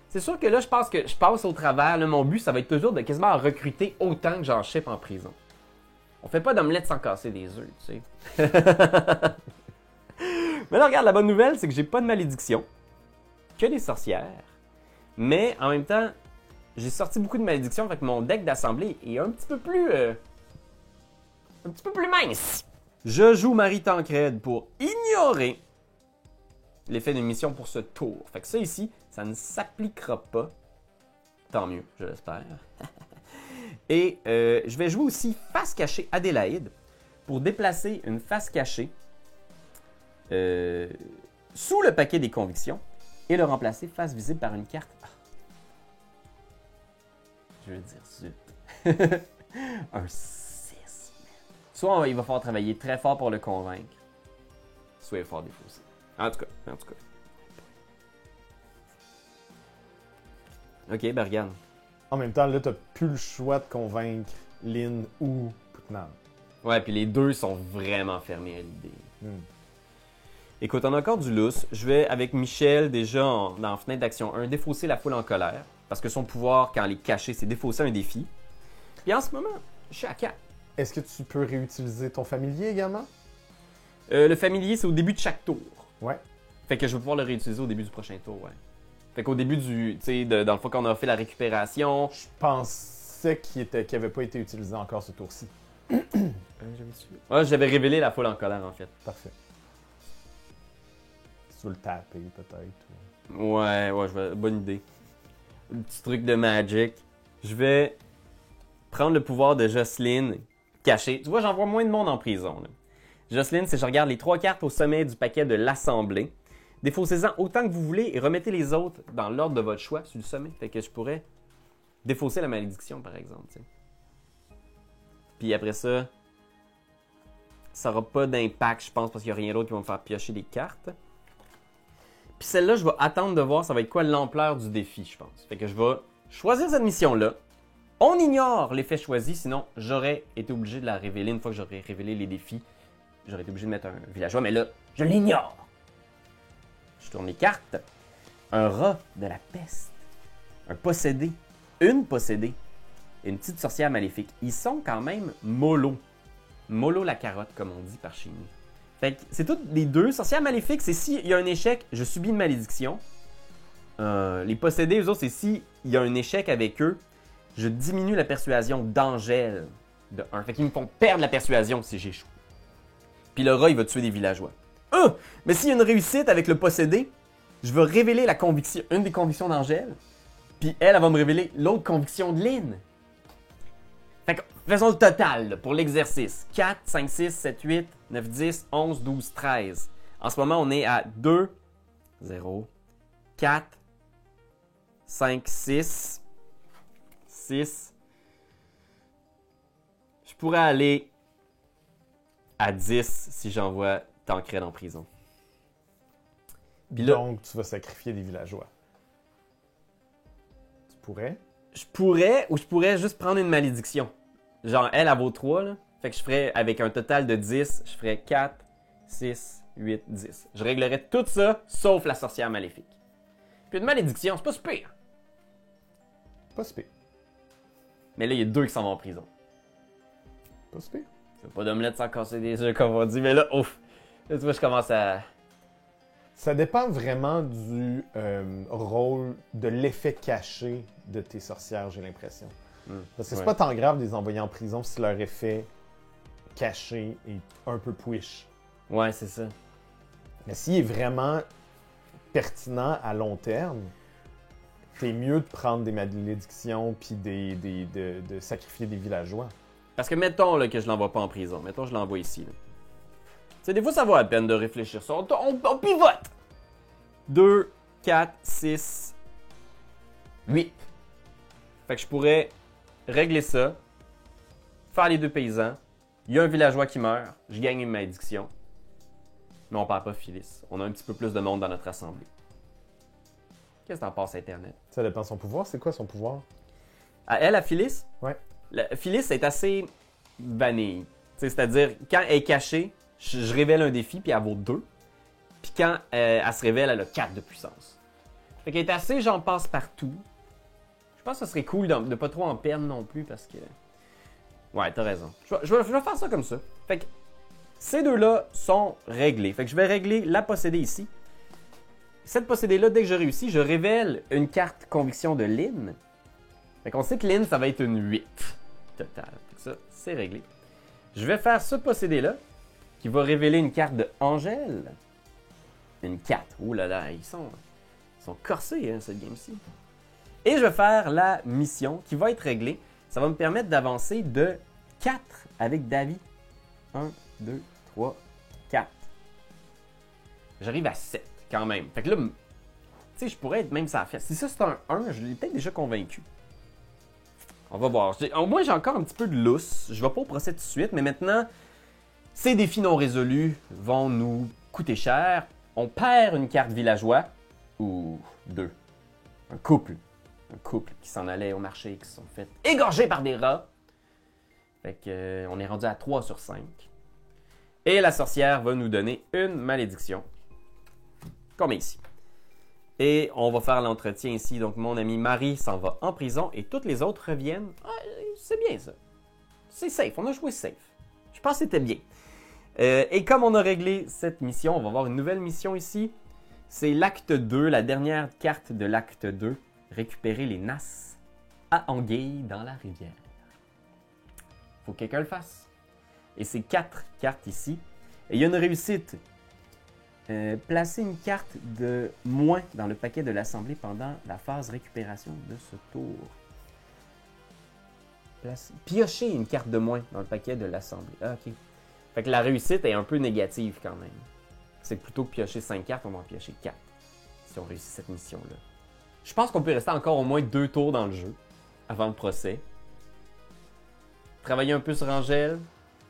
C'est sûr que là, je pense que je passe au travers. Là, mon but, ça va être toujours de quasiment recruter autant que j'en ship en prison. On fait pas d'omelette sans casser des œufs, tu sais. Mais là, regarde, la bonne nouvelle, c'est que j'ai pas de malédiction. Que des sorcières. Mais en même temps, j'ai sorti beaucoup de malédictions, fait que mon deck d'assemblée est un petit peu plus mince. Je joue Marie Tancred pour ignorer l'effet d'une mission pour ce tour. Fait que ça ici, ça ne s'appliquera pas. Tant mieux, je l'espère. Et je vais jouer aussi face cachée Adélaïde pour déplacer une face cachée sous le paquet des convictions et le remplacer face visible par une carte. Je veux dire zut. Un 6. Soit il va falloir travailler très fort pour le convaincre, soit il va falloir défausser. En tout cas. Ok, ben regarde. En même temps, là, t'as plus le choix de convaincre Lynn ou Putnam. Ouais, puis les deux sont vraiment fermés à l'idée. Écoute, on a encore du lousse. Je vais, avec Michel, déjà dans Fenêtre d'Action 1, défausser la foule en colère. Parce que son pouvoir, quand elle est cachée, c'est défausser un défi. Puis en ce moment, je suis à 4. Est-ce que tu peux réutiliser ton familier également? Le familier, c'est au début de chaque tour. Ouais. Fait que je vais pouvoir le réutiliser au début du prochain tour, ouais. Fait qu'au début du... Tu sais, dans le fois qu'on a fait la récupération... Je pensais qu'il n'avait pas été utilisé encore ce tour-ci. Ouais, j'avais révélé la foule en colère, en fait. Parfait. Tu veux le taper, peut-être? Ouais, bonne idée. Un petit truc de Magic. Je vais prendre le pouvoir de Jocelyne caché. Tu vois, j'envoie moins de monde en prison, là. Jocelyne, c'est je regarde les 3 cartes au sommet du paquet de l'Assemblée. Défaussez-en autant que vous voulez et remettez les autres dans l'ordre de votre choix sur le sommet. Fait que je pourrais défausser la malédiction, par exemple. T'sais. Puis après ça, ça n'aura pas d'impact, je pense, parce qu'il n'y a rien d'autre qui va me faire piocher des cartes. Puis celle-là, je vais attendre de voir ça va être quoi l'ampleur du défi, je pense. Fait que je vais choisir cette mission-là. On ignore l'effet choisi, sinon j'aurais été obligé de la révéler une fois que j'aurais révélé les défis. J'aurais été obligé de mettre un villageois, mais là, je l'ignore. Je tourne les cartes. Un rat de la peste. Un possédé. Une possédée. Et une petite sorcière maléfique. Ils sont quand même mollo. Mollo la carotte, comme on dit par chez nous. Fait que c'est toutes les deux. Sorcière maléfique, c'est s'il y a un échec, je subis une malédiction. Les possédés, eux autres, c'est s'il y a un échec avec eux, je diminue la persuasion d'Angèle de 1. Fait qu'ils me font perdre la persuasion si j'échoue. Puis le rat, il va tuer des villageois. Mais s'il y a une réussite avec le possédé, je vais révéler la conviction, une des convictions d'Angèle, puis elle va me révéler l'autre conviction de Lynn. Fait que, faisons le total là, pour l'exercice. 4, 5, 6, 7, 8, 9, 10, 11, 12, 13. En ce moment, on est à 2, 0, 4, 5, 6, 6. Je pourrais aller à 10 si j'envoie Tancred en prison. Puis là, Donc, tu vas sacrifier des villageois. Tu pourrais? je pourrais juste prendre une malédiction. Genre, elle vaut 3, là. Fait que je ferais, avec un total de 10, je ferais 4, 6, 8, 10. Je réglerais tout ça, sauf la sorcière maléfique. Puis une malédiction, c'est pas super. pire. Pas si pire. Mais là, il y a 2 qui s'en vont en prison. Pas si pire. C'est pas d'omelette sans casser des œufs, comme on dit. Mais là, ouf. Là, tu vois, je commence à... Ça dépend vraiment du rôle, de l'effet caché de tes sorcières, j'ai l'impression. Parce que c'est pas tant grave de les envoyer en prison si leur effet caché est un peu push. Ouais, c'est ça. Mais s'il est vraiment pertinent à long terme, c'est mieux de prendre des malédictions puis de sacrifier des villageois. Parce que mettons là, que je l'envoie pas en prison. Mettons que je l'envoie ici. Tu sais, des fois, ça vaut la peine de réfléchir ça. On pivote! 2, 4, 6, 8. Fait que je pourrais régler ça, faire les 2 paysans. Il y a un villageois qui meurt, je gagne une malédiction. Mais on perd pas Phyllis. On a un petit peu plus de monde dans notre assemblée. Qu'est-ce que t'en penses, Internet? Ça dépend de son pouvoir. C'est quoi son pouvoir? À elle, à Phyllis? Ouais. Phyllis est assez vanille. C'est-à-dire, quand elle est cachée, je révèle un défi, puis elle vaut 2. Puis quand elle se révèle, elle a 4 de puissance. Fait qu'elle est assez, j'en passe partout. Je pense que ce serait cool de pas trop en perdre non plus, parce que... Ouais, t'as raison. Je vais faire ça comme ça. Fait que ces 2-là sont réglés. Fait que je vais régler la possédée ici. Cette possédée-là, dès que je réussis, je révèle une carte conviction de Lynn. Fait qu'on sait que Lynn, ça va être une 8 totale. Fait que ça, c'est réglé. Je vais faire ce possédé-là, qui va révéler une carte de Angèle. Une 4. Ouh là là, ils sont corsés, hein, cette game-ci. Et je vais faire la mission qui va être réglée. Ça va me permettre d'avancer de 4 avec Davy. 1, 2, 3, 4. J'arrive à 7 quand même. Fait que là, tu sais, je pourrais être même ça fait. Si ça c'est un 1, je l'ai peut-être déjà convaincu. On va voir. Au moins, j'ai encore un petit peu de lousse. Je ne vais pas au procès tout de suite, mais maintenant, ces défis non résolus vont nous coûter cher. On perd une carte villageois ou 2. Un couple qui s'en allait au marché, qui se sont fait égorger par des rats. Fait que, on est rendu à 3 sur 5. Et la sorcière va nous donner une malédiction. Comme ici. Et on va faire l'entretien ici. Donc, mon ami Marie s'en va en prison et toutes les autres reviennent. Ah, c'est bien ça. C'est safe. On a joué safe. Je pense que c'était bien. Et comme on a réglé cette mission, on va voir une nouvelle mission ici. C'est l'acte 2, la dernière carte de l'acte 2. Récupérer les nasses à anguilles dans la rivière. Faut que quelqu'un le fasse. Et c'est 4 cartes ici. Et il y a une réussite. Placer une carte de moins dans le paquet de l'assemblée pendant la phase récupération de ce tour. Piocher une carte de moins dans le paquet de l'assemblée. Ah, ok. Fait que la réussite est un peu négative quand même. C'est que plutôt que piocher 5 cartes, on va en piocher 4. Si on réussit cette mission-là. Je pense qu'on peut rester encore au moins 2 tours dans le jeu avant le procès. Travailler un peu sur Angèle.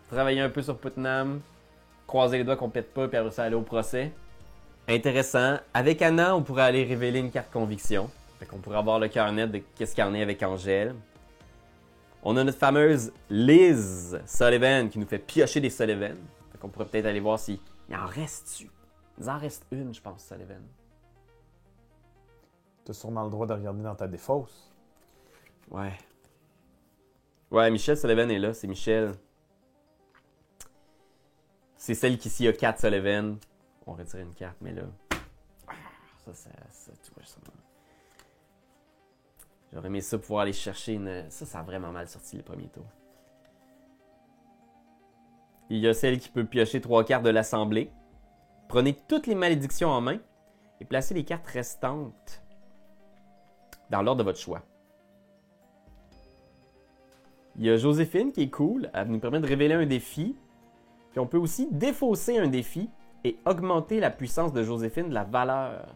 Travailler un peu sur Putnam. Croiser les doigts qu'on pète pas puis après ça aller au procès. Intéressant. Avec Anna, on pourrait aller révéler une carte conviction. Fait qu'on pourrait avoir le cœur net de qu'est-ce qu'il y en est avec Angèle. On a notre fameuse Liz Sullivan qui nous fait piocher des Sullivan. Fait qu'on pourrait peut-être aller voir s'il en reste-tu. Il en reste une, je pense, Sullivan. T'as sûrement le droit de regarder dans ta défausse. Ouais. Ouais, Michelle Sullivan est là. C'est Michelle. C'est celle qui, s'il y a 4 Sullivan, on retire une carte, mais là... Ça, tu vois, ça... J'aurais aimé ça pouvoir aller chercher une... Ça a vraiment mal sorti le premier tour. Il y a celle qui peut piocher 3 cartes de l'assemblée. Prenez toutes les malédictions en main et placez les cartes restantes dans l'ordre de votre choix. Il y a Joséphine qui est cool. Elle nous permet de révéler un défi. Puis on peut aussi défausser un défi et augmenter la puissance de Joséphine de la valeur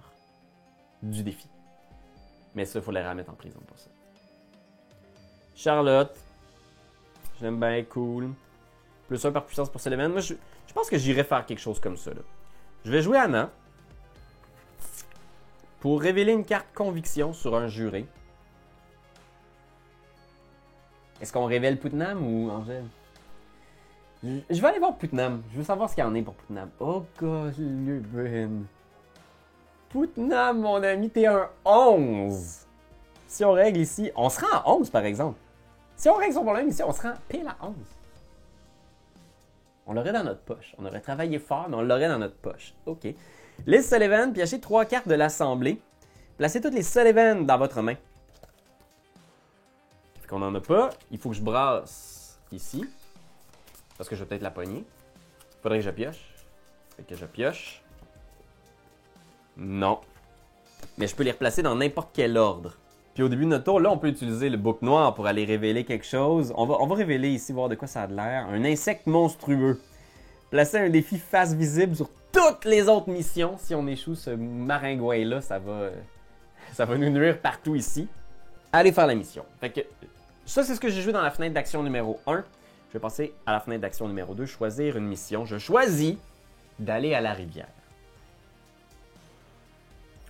du défi. Mais ça, il faut les remettre en prison pour ça. Charlotte. Je l'aime bien, cool. Plus 1 par puissance pour Sullivan. Moi, je pense que j'irais faire quelque chose comme ça. Là. Je vais jouer Anna. Pour révéler une carte conviction sur un juré. Est-ce qu'on révèle Putnam ou Angèle? Je vais aller voir Putnam. Je veux savoir ce qu'il y en a pour Putnam. Oh, Gollubin. Putnam, mon ami, t'es un 11. Si on règle ici, on se rend à 11 par exemple. Si on règle son problème ici, on se rend pile à 11. On l'aurait dans notre poche. On aurait travaillé fort, mais on l'aurait dans notre poche. OK. Les Sullivan, piochez 3 cartes de l'Assemblée. Placez toutes les Sullivan dans votre main. Fait qu'on n'en a pas. Il faut que je brasse ici. Parce que je vais peut-être la pogner. Faudrait que je pioche. Fait que je pioche. Non. Mais je peux les replacer dans n'importe quel ordre. Puis au début de notre tour, là, on peut utiliser le bouc noir pour aller révéler quelque chose. On va révéler ici, voir de quoi ça a l'air. Un insecte monstrueux. Placer un défi face visible sur toutes les autres missions. Si on échoue ce maringouin-là, ça va nous nuire partout ici. Allez faire la mission. Fait que ça, c'est ce que j'ai joué dans la fenêtre d'action numéro 1. Je vais passer à la fenêtre d'action numéro 2, choisir une mission. Je choisis d'aller à la rivière.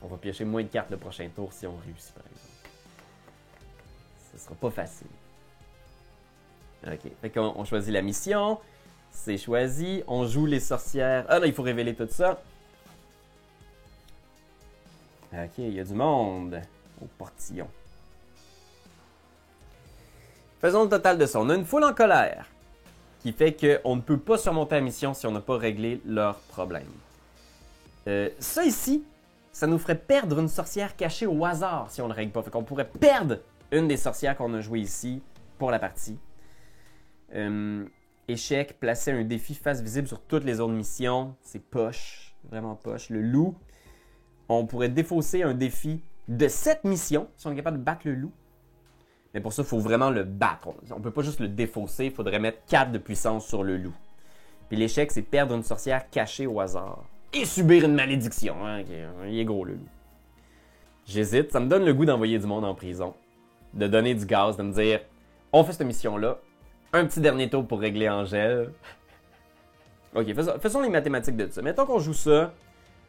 On va piocher moins de cartes le prochain tour si on réussit, par exemple. Ce sera pas facile. OK. Fait qu'on choisit la mission. C'est choisi. On joue les sorcières. Ah là, il faut révéler tout ça. OK, il y a du monde au portillon. Faisons le total de ça. On a une foule en colère qui fait qu'on ne peut pas surmonter la mission si on n'a pas réglé leurs problèmes. Ça ici, ça nous ferait perdre une sorcière cachée au hasard si on ne le règle pas. Fait qu'on pourrait perdre une des sorcières qu'on a jouées ici pour la partie. Échec, placer un défi face visible sur toutes les autres missions. C'est poche, vraiment poche. Le loup, on pourrait défausser un défi de 7 missions si on est capable de battre le loup. Mais pour ça, il faut vraiment le battre. On ne peut pas juste le défausser, il faudrait mettre 4 de puissance sur le loup. Puis l'échec, c'est perdre une sorcière cachée au hasard. Et subir une malédiction. Hein? Il est gros, le loup. J'hésite, ça me donne le goût d'envoyer du monde en prison. De donner du gaz, de me dire, on fait cette mission-là. Un petit dernier tour pour régler Angèle. OK, faisons les mathématiques de ça. Mettons qu'on joue ça.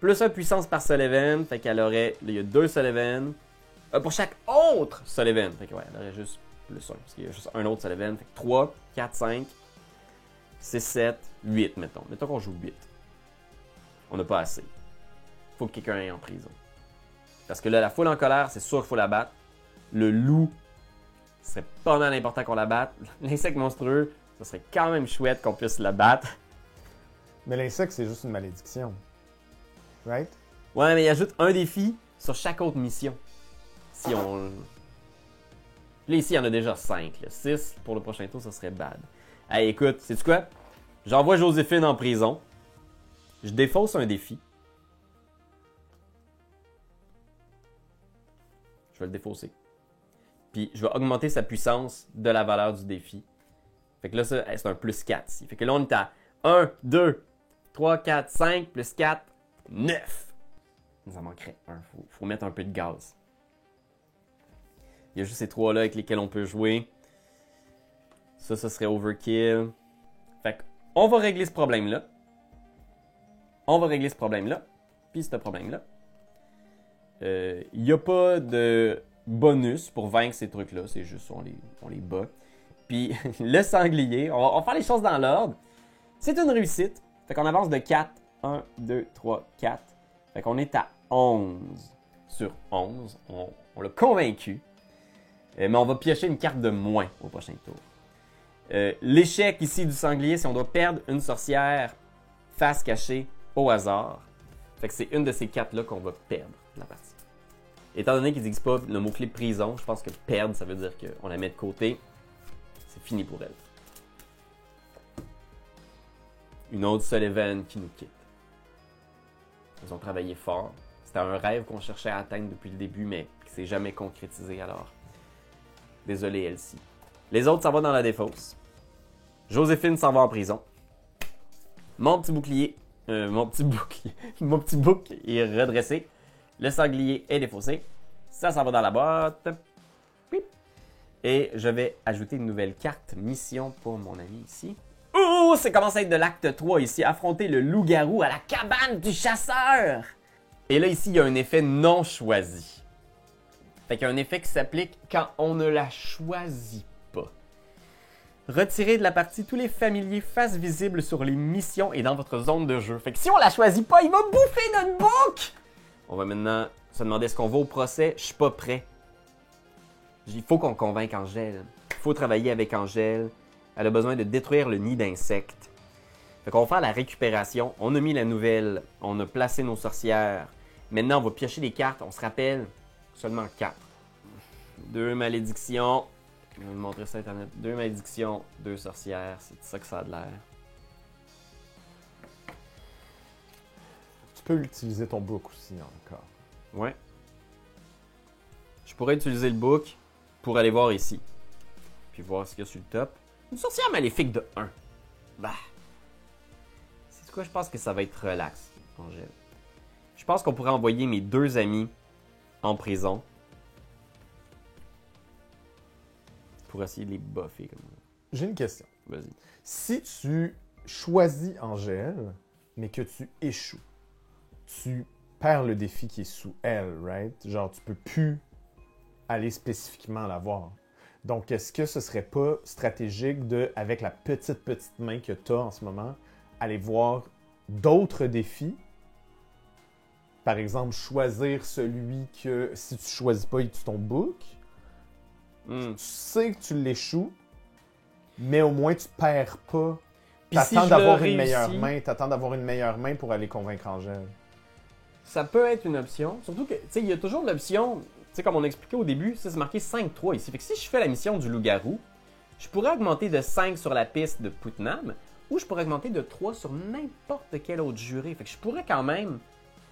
Plus 1 puissance par Sullivan. Fait qu'elle aurait... Là, il y a 2 Sullivan. Pour chaque autre Sullivan. Fait que ouais, elle aurait juste plus 1. Parce qu'il y a juste un autre Sullivan. Fait que 3, 4, 5, 6, 7, 8, mettons. Mettons qu'on joue 8. On n'a pas assez. Faut que quelqu'un aille en prison. Parce que là, la foule en colère, c'est sûr qu'il faut la battre. Le loup, ce serait pas mal important qu'on la batte. L'insecte monstrueux, ça serait quand même chouette qu'on puisse la battre. Mais l'insecte, c'est juste une malédiction. Right? Ouais, mais il ajoute un défi sur chaque autre mission. Si on... Là, ici, il y en a déjà 5. 6 pour le prochain tour, ça serait bad. Hey, écoute, sais-tu quoi? J'envoie Joséphine en prison. Je défausse un défi. Je vais le défausser. Puis, je vais augmenter sa puissance de la valeur du défi. Fait que là, ça, c'est un plus 4 ici. Fait que là, on est à 1, 2, 3, 4, 5, plus 4, 9. Ça manquerait 1. Faut mettre un peu de gaz. Il y a juste ces 3-là avec lesquels on peut jouer. Ça serait overkill. Fait qu'on va régler ce problème-là. On va régler ce problème-là. Puis ce problème-là. Il n'y a pas de bonus pour vaincre ces trucs-là. C'est juste on les bat. Puis le sanglier, on va faire les choses dans l'ordre. C'est une réussite. Fait qu'on avance de 4. 1, 2, 3, 4. Fait qu'on est à 11 sur 11. On l'a convaincu. Mais on va piocher une carte de moins au prochain tour. L'échec ici du sanglier, c'est on doit perdre une sorcière face cachée au hasard. Fait que c'est une de ces 4-là qu'on va perdre la partie. Étant donné qu'ils n'existent pas le mot-clé prison, je pense que perdre, ça veut dire qu'on la met de côté. C'est fini pour elle. Une autre Sullivan qui nous quitte. Ils ont travaillé fort. C'était un rêve qu'on cherchait à atteindre depuis le début, mais qui s'est jamais concrétisé alors. Désolé, Elsie. Les autres s'en vont dans la défausse. Joséphine s'en va en prison. Mon petit bouclier mon petit bouc est redressé. Le sanglier est défaussé. Ça s'en va dans la boîte. Oui. Et je vais ajouter une nouvelle carte mission pour mon ami ici. Oh, ça commence à être de l'acte 3 ici. Affronter le loup-garou à la cabane du chasseur. Et là, ici, il y a un effet non choisi. Fait qu'il y a un effet qui s'applique quand on ne la choisit pas. Retirez de la partie tous les familiers face visible sur les missions et dans votre zone de jeu. Fait que si on la choisit pas, il va bouffer notre bouc! On va maintenant se demander est-ce qu'on va au procès. Je suis pas prêt. Il faut qu'on convainque Angèle. Il faut travailler avec Angèle. Elle a besoin de détruire le nid d'insectes. Fait qu'on va faire la récupération. On a mis la nouvelle. On a placé nos sorcières. Maintenant, on va piocher les cartes. On se rappelle seulement 4. 2 malédictions. Je vais vous montrer ça sur Internet. 2 malédictions, 2 sorcières. C'est ça que ça a de l'air. Tu peux utiliser ton book aussi encore. Ouais. Je pourrais utiliser le book pour aller voir ici. Puis voir ce qu'il y a sur le top. Une sorcière maléfique de 1. Bah. C'est quoi? Je pense que ça va être relax, Angèle. Je pense qu'on pourrait envoyer mes 2 amis en prison. Pour essayer de les buffer comme ça. J'ai une question. Vas-y. Si tu choisis Angèle, mais que tu échoues, tu perds le défi qui est sous elle, right? Genre, tu peux plus aller spécifiquement la voir. Donc, est-ce que ce serait pas stratégique de, avec la petite main que tu as en ce moment, aller voir d'autres défis? Par exemple, choisir celui que, si tu choisis pas, il tue ton book. Tu sais que tu l'échoues, mais au moins tu perds pas. T'attends d'avoir une meilleure main. T'attends d'avoir une meilleure main pour aller convaincre Angèle. Ça peut être une option. Surtout que, tu sais, il y a toujours l'option, tu sais, comme on expliquait au début, c'est marqué 5-3 ici. Fait que si je fais la mission du loup-garou, je pourrais augmenter de 5 sur la piste de Putnam, ou je pourrais augmenter de 3 sur n'importe quel autre juré. Fait que je pourrais quand même,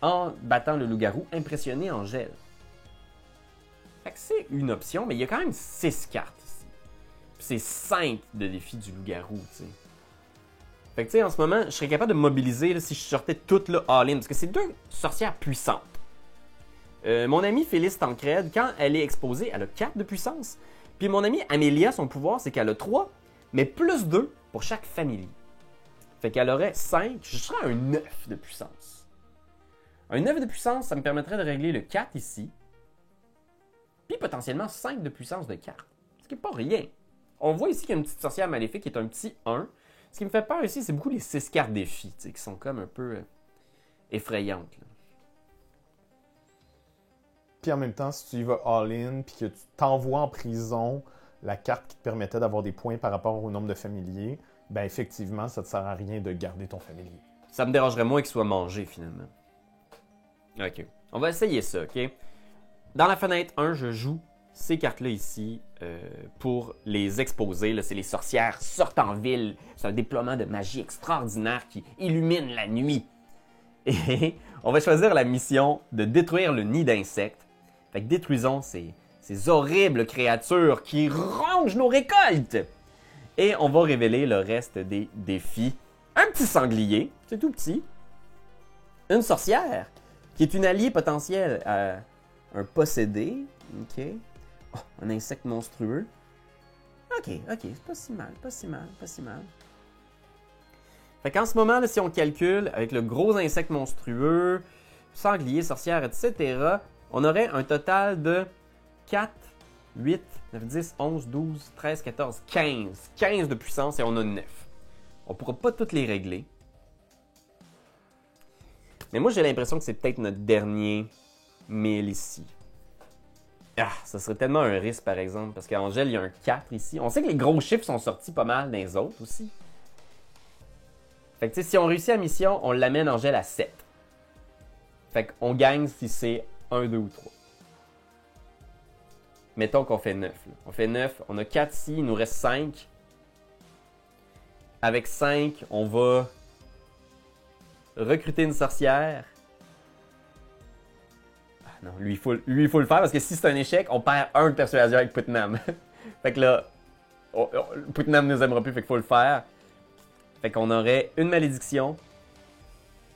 en battant le loup-garou, impressionner Angèle. Fait que c'est une option, mais il y a quand même 6 cartes ici. Puis c'est 5 de défi du loup-garou, tu sais. Fait que tu sais, en ce moment, je serais capable de mobiliser là, si je sortais toute là all-in, parce que c'est 2 sorcières puissantes. Mon amie Phyllis Tancred, quand elle est exposée, elle a 4 de puissance. Puis mon amie Amélia, son pouvoir, c'est qu'elle a 3, mais plus 2 pour chaque famille. Fait qu'elle aurait 5, je serais à un 9 de puissance. Un 9 de puissance, ça me permettrait de régler le 4 ici. Puis potentiellement 5 de puissance de carte. Ce qui n'est pas rien. On voit ici qu'il y a une petite sorcière maléfique qui est un petit 1. Ce qui me fait peur ici, c'est beaucoup les 6 cartes défis, qui sont comme un peu effrayantes. Là. Puis en même temps, si tu y vas all-in, puis que tu t'envoies en prison la carte qui te permettait d'avoir des points par rapport au nombre de familiers, ben effectivement, ça ne te sert à rien de garder ton familier. Ça me dérangerait moins qu'il soit mangé, finalement. OK. On va essayer ça, OK? Dans la fenêtre 1, je joue ces cartes-là ici pour les exposer. Là, c'est les sorcières sortent en ville. C'est un déploiement de magie extraordinaire qui illumine la nuit. Et on va choisir la mission de détruire le nid d'insectes. Fait que détruisons ces horribles créatures qui rongent nos récoltes. Et on va révéler le reste des défis. Un petit sanglier, c'est tout petit. Une sorcière, qui est une alliée potentielle à un possédé. OK. Oh, un insecte monstrueux. OK, c'est pas si mal, pas si mal. Fait qu'en ce moment, là, si on calcule avec le gros insecte monstrueux, sanglier, sorcière, etc., on aurait un total de 4, 8, 9, 10, 11, 12, 13, 14, 15. 15 de puissance et on a 9. On ne pourra pas toutes les régler. Mais moi, j'ai l'impression que c'est peut-être notre dernier 1000 ici. Ah, ça serait tellement un risque, par exemple, parce qu'Angèle, il y a un 4 ici. On sait que les gros chiffres sont sortis pas mal dans les autres aussi. Fait que, tu sais, si on réussit la mission, on l'amène Angèle à 7. Fait qu'on gagne si c'est 1, 2 ou 3. Mettons qu'on fait 9. Là. On fait 9, on a 4 ici, il nous reste 5. Avec 5, on va recruter une sorcière. Ah non, lui, il faut le faire parce que si c'est un échec, on perd 1 de persuasion avec Putnam. Fait que là, Putnam ne nous aimera plus, fait qu'il faut le faire. Fait qu'on aurait une malédiction.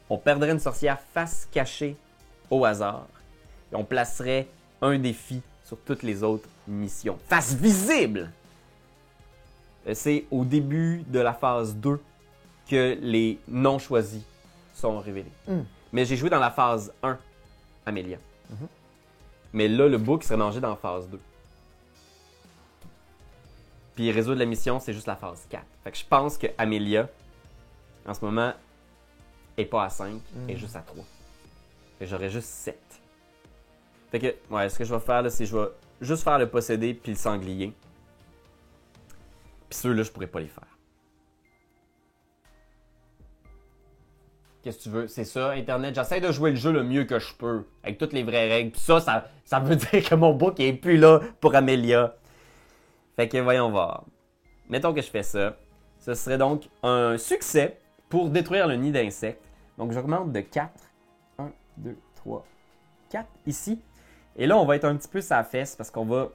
On perdrait une sorcière face cachée au hasard. Et on placerait un défi sur toutes les autres mission. Face visible! C'est au début de la phase 2 que les non choisis sont révélés. Mais j'ai joué dans la phase 1, Amelia. Mais là, le book serait mangé dans la phase 2. Puis résoudre la mission, c'est juste la phase 4. Fait que je pense que Amelia, en ce moment, est pas à 5, est juste à 3. Fait que j'aurais juste 7. Fait que, ouais, ce que je vais faire, là, c'est que je vais juste faire le possédé puis le sanglier. Puis ceux-là, je pourrais pas les faire. Qu'est-ce que tu veux? C'est ça, Internet. J'essaie de jouer le jeu le mieux que je peux, avec toutes les vraies règles. Puis ça veut dire que mon book est plus là pour Amelia. Fait que voyons voir. Mettons que je fais ça. Ce serait donc un succès pour détruire le nid d'insectes. Donc j'augmente de 4. 1, 2, 3, 4 ici. Et là, on va être un petit peu sa fesse parce qu'on va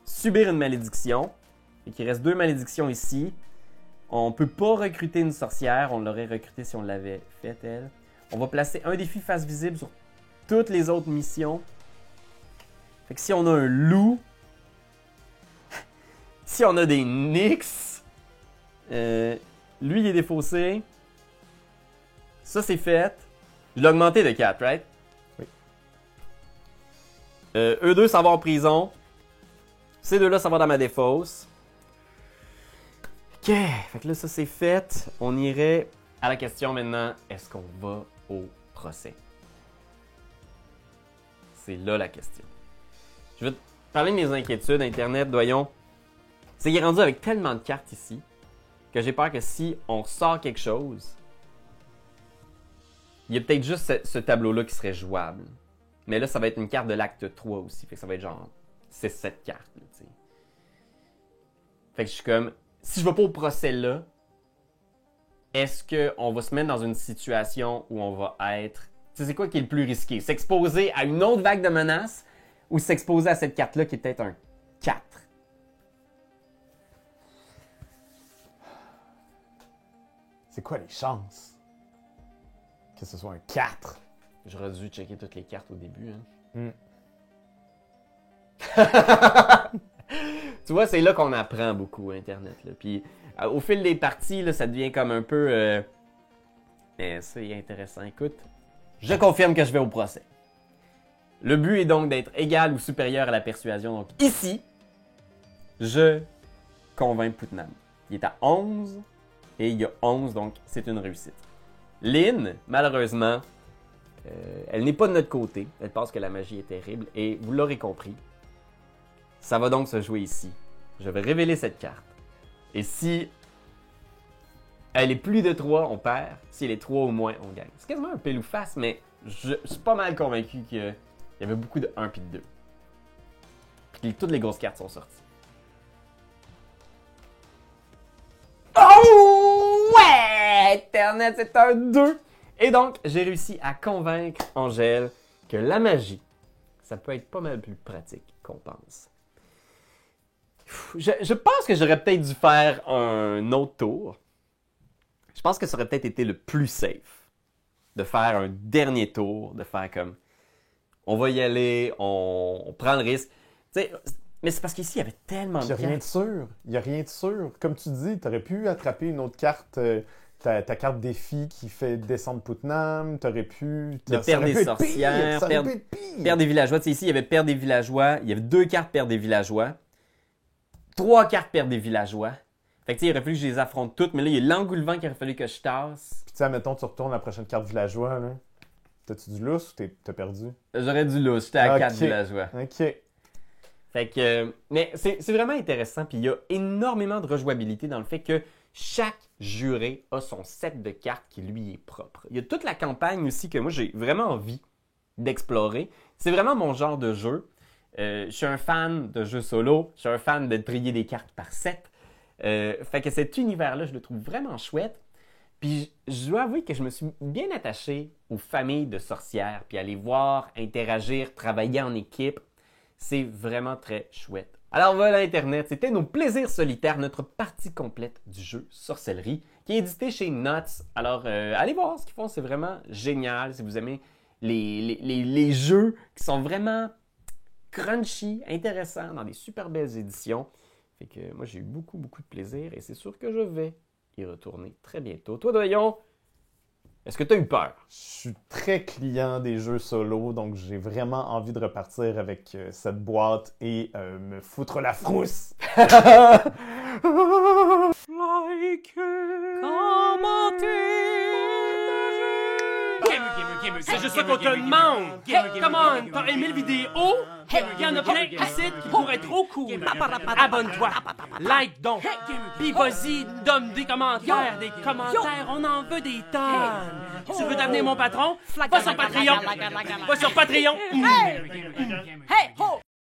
subir une malédiction. Et qu'il reste 2 malédictions ici. On ne peut pas recruter une sorcière. On l'aurait recrutée si on l'avait faite, elle. On va placer un défi face visible sur toutes les autres missions. Fait que si on a un loup, si on a des nix, lui il est défaussé. Ça c'est fait. Je l'ai augmenté de 4, right? Oui. Eux deux, ça va en prison. Ces deux-là, ça va dans ma défausse. Ok, fait que là, ça c'est fait. On irait à la question maintenant, est-ce qu'on va au procès? C'est là la question. Je vais te parler de mes inquiétudes, Internet, voyons. C'est qu'il est rendu avec tellement de cartes ici que j'ai peur que si on sort quelque chose, il y a peut-être juste ce tableau-là qui serait jouable. Mais là, ça va être une carte de l'acte 3 aussi. Fait que ça va être genre 6-7 cartes. Là, t'sais. Fait que je suis comme, si je vais pas au procès là, est-ce qu'on va se mettre dans une situation où on va être... Tu sais, c'est quoi qui est le plus risqué? S'exposer à une autre vague de menaces ou s'exposer à cette carte-là qui est peut-être un 4? C'est quoi les chances que ce soit un 4? J'aurais dû checker toutes les cartes au début. Hein? Tu vois, c'est là qu'on apprend beaucoup, Internet. Là. Puis, au fil des parties, là, ça devient comme un peu... Mais c'est intéressant. Écoute, je confirme que je vais au procès. Le but est donc d'être égal ou supérieur à la persuasion. Donc ici, je convainc Putnam. Il est à 11 et il y a 11, donc c'est une réussite. Lynn, malheureusement, elle n'est pas de notre côté. Elle pense que la magie est terrible et vous l'aurez compris. Ça va donc se jouer ici. Je vais révéler cette carte. Et si elle est plus de 3, on perd. Si elle est 3 ou moins, on gagne. C'est quasiment un pile ou face, mais je suis pas mal convaincu qu'il y avait beaucoup de 1 puis de 2. Puis que toutes les grosses cartes sont sorties. Oh ouais! Internet, c'est un 2! Et donc, j'ai réussi à convaincre Angèle que la magie, ça peut être pas mal plus pratique qu'on pense. Je pense que j'aurais peut-être dû faire un autre tour. Je pense que ça aurait peut-être été le plus safe de faire un dernier tour, de faire comme on va y aller, on prend le risque. Tu sais, mais c'est parce qu'ici, il y avait tellement de cartes. Il n'y a rien de sûr. Il n'y a rien de sûr. Comme tu dis, tu aurais pu attraper une autre carte, ta carte défi qui fait descendre Putnam. Tu aurais pu... De perdre des sorcières, perdre des villageois. Tu sais, ici, il y avait perdre des villageois. Il y avait 2 cartes perdre des villageois. 3 cartes perdre des villageois. Fait que tu sais, il aurait fallu que je les affronte toutes. Mais là, il y a l'engoulevent qu'il aurait fallu que je tasse. Puis tu sais, mettons, tu retournes la prochaine carte villageois, là. T'as-tu du lousse ou t'as perdu? J'aurais du lousse. J'étais à 4 villageois. OK. Fait que, mais c'est vraiment intéressant, puis il y a énormément de rejouabilité dans le fait que chaque juré a son set de cartes qui lui est propre. Il y a toute la campagne aussi que moi j'ai vraiment envie d'explorer. C'est vraiment mon genre de jeu. Je suis un fan de jeux solo, je suis un fan de trier des cartes par set. Fait que cet univers-là, je le trouve vraiment chouette. Puis je dois avouer que je me suis bien attaché aux familles de sorcières, puis à les voir interagir, travailler en équipe. C'est vraiment très chouette. Alors voilà Internet, c'était nos plaisirs solitaires, notre partie complète du jeu Sorcellerie, qui est édité chez Nuts. Alors allez voir ce qu'ils font, c'est vraiment génial. Si vous aimez les jeux qui sont vraiment crunchy, intéressant, dans des super belles éditions. Fait que moi, j'ai eu beaucoup, beaucoup de plaisir et c'est sûr que je vais y retourner très bientôt. Toi, Doyon, est-ce que tu as eu peur? Je suis très client des jeux solo, donc j'ai vraiment envie de repartir avec cette boîte et me foutre la frousse. C'est juste ça qu'on te demande! Hey, come on! T'as aimé le vidéo? Il y en a plein ici qui pourraient être trop cool! Abonne-toi! Like donc! Pis vas-y, donne des commentaires! Des commentaires, on en veut des tonnes! Tu veux devenir mon patron? Va sur Patreon! Va sur Patreon! Hey! Ho!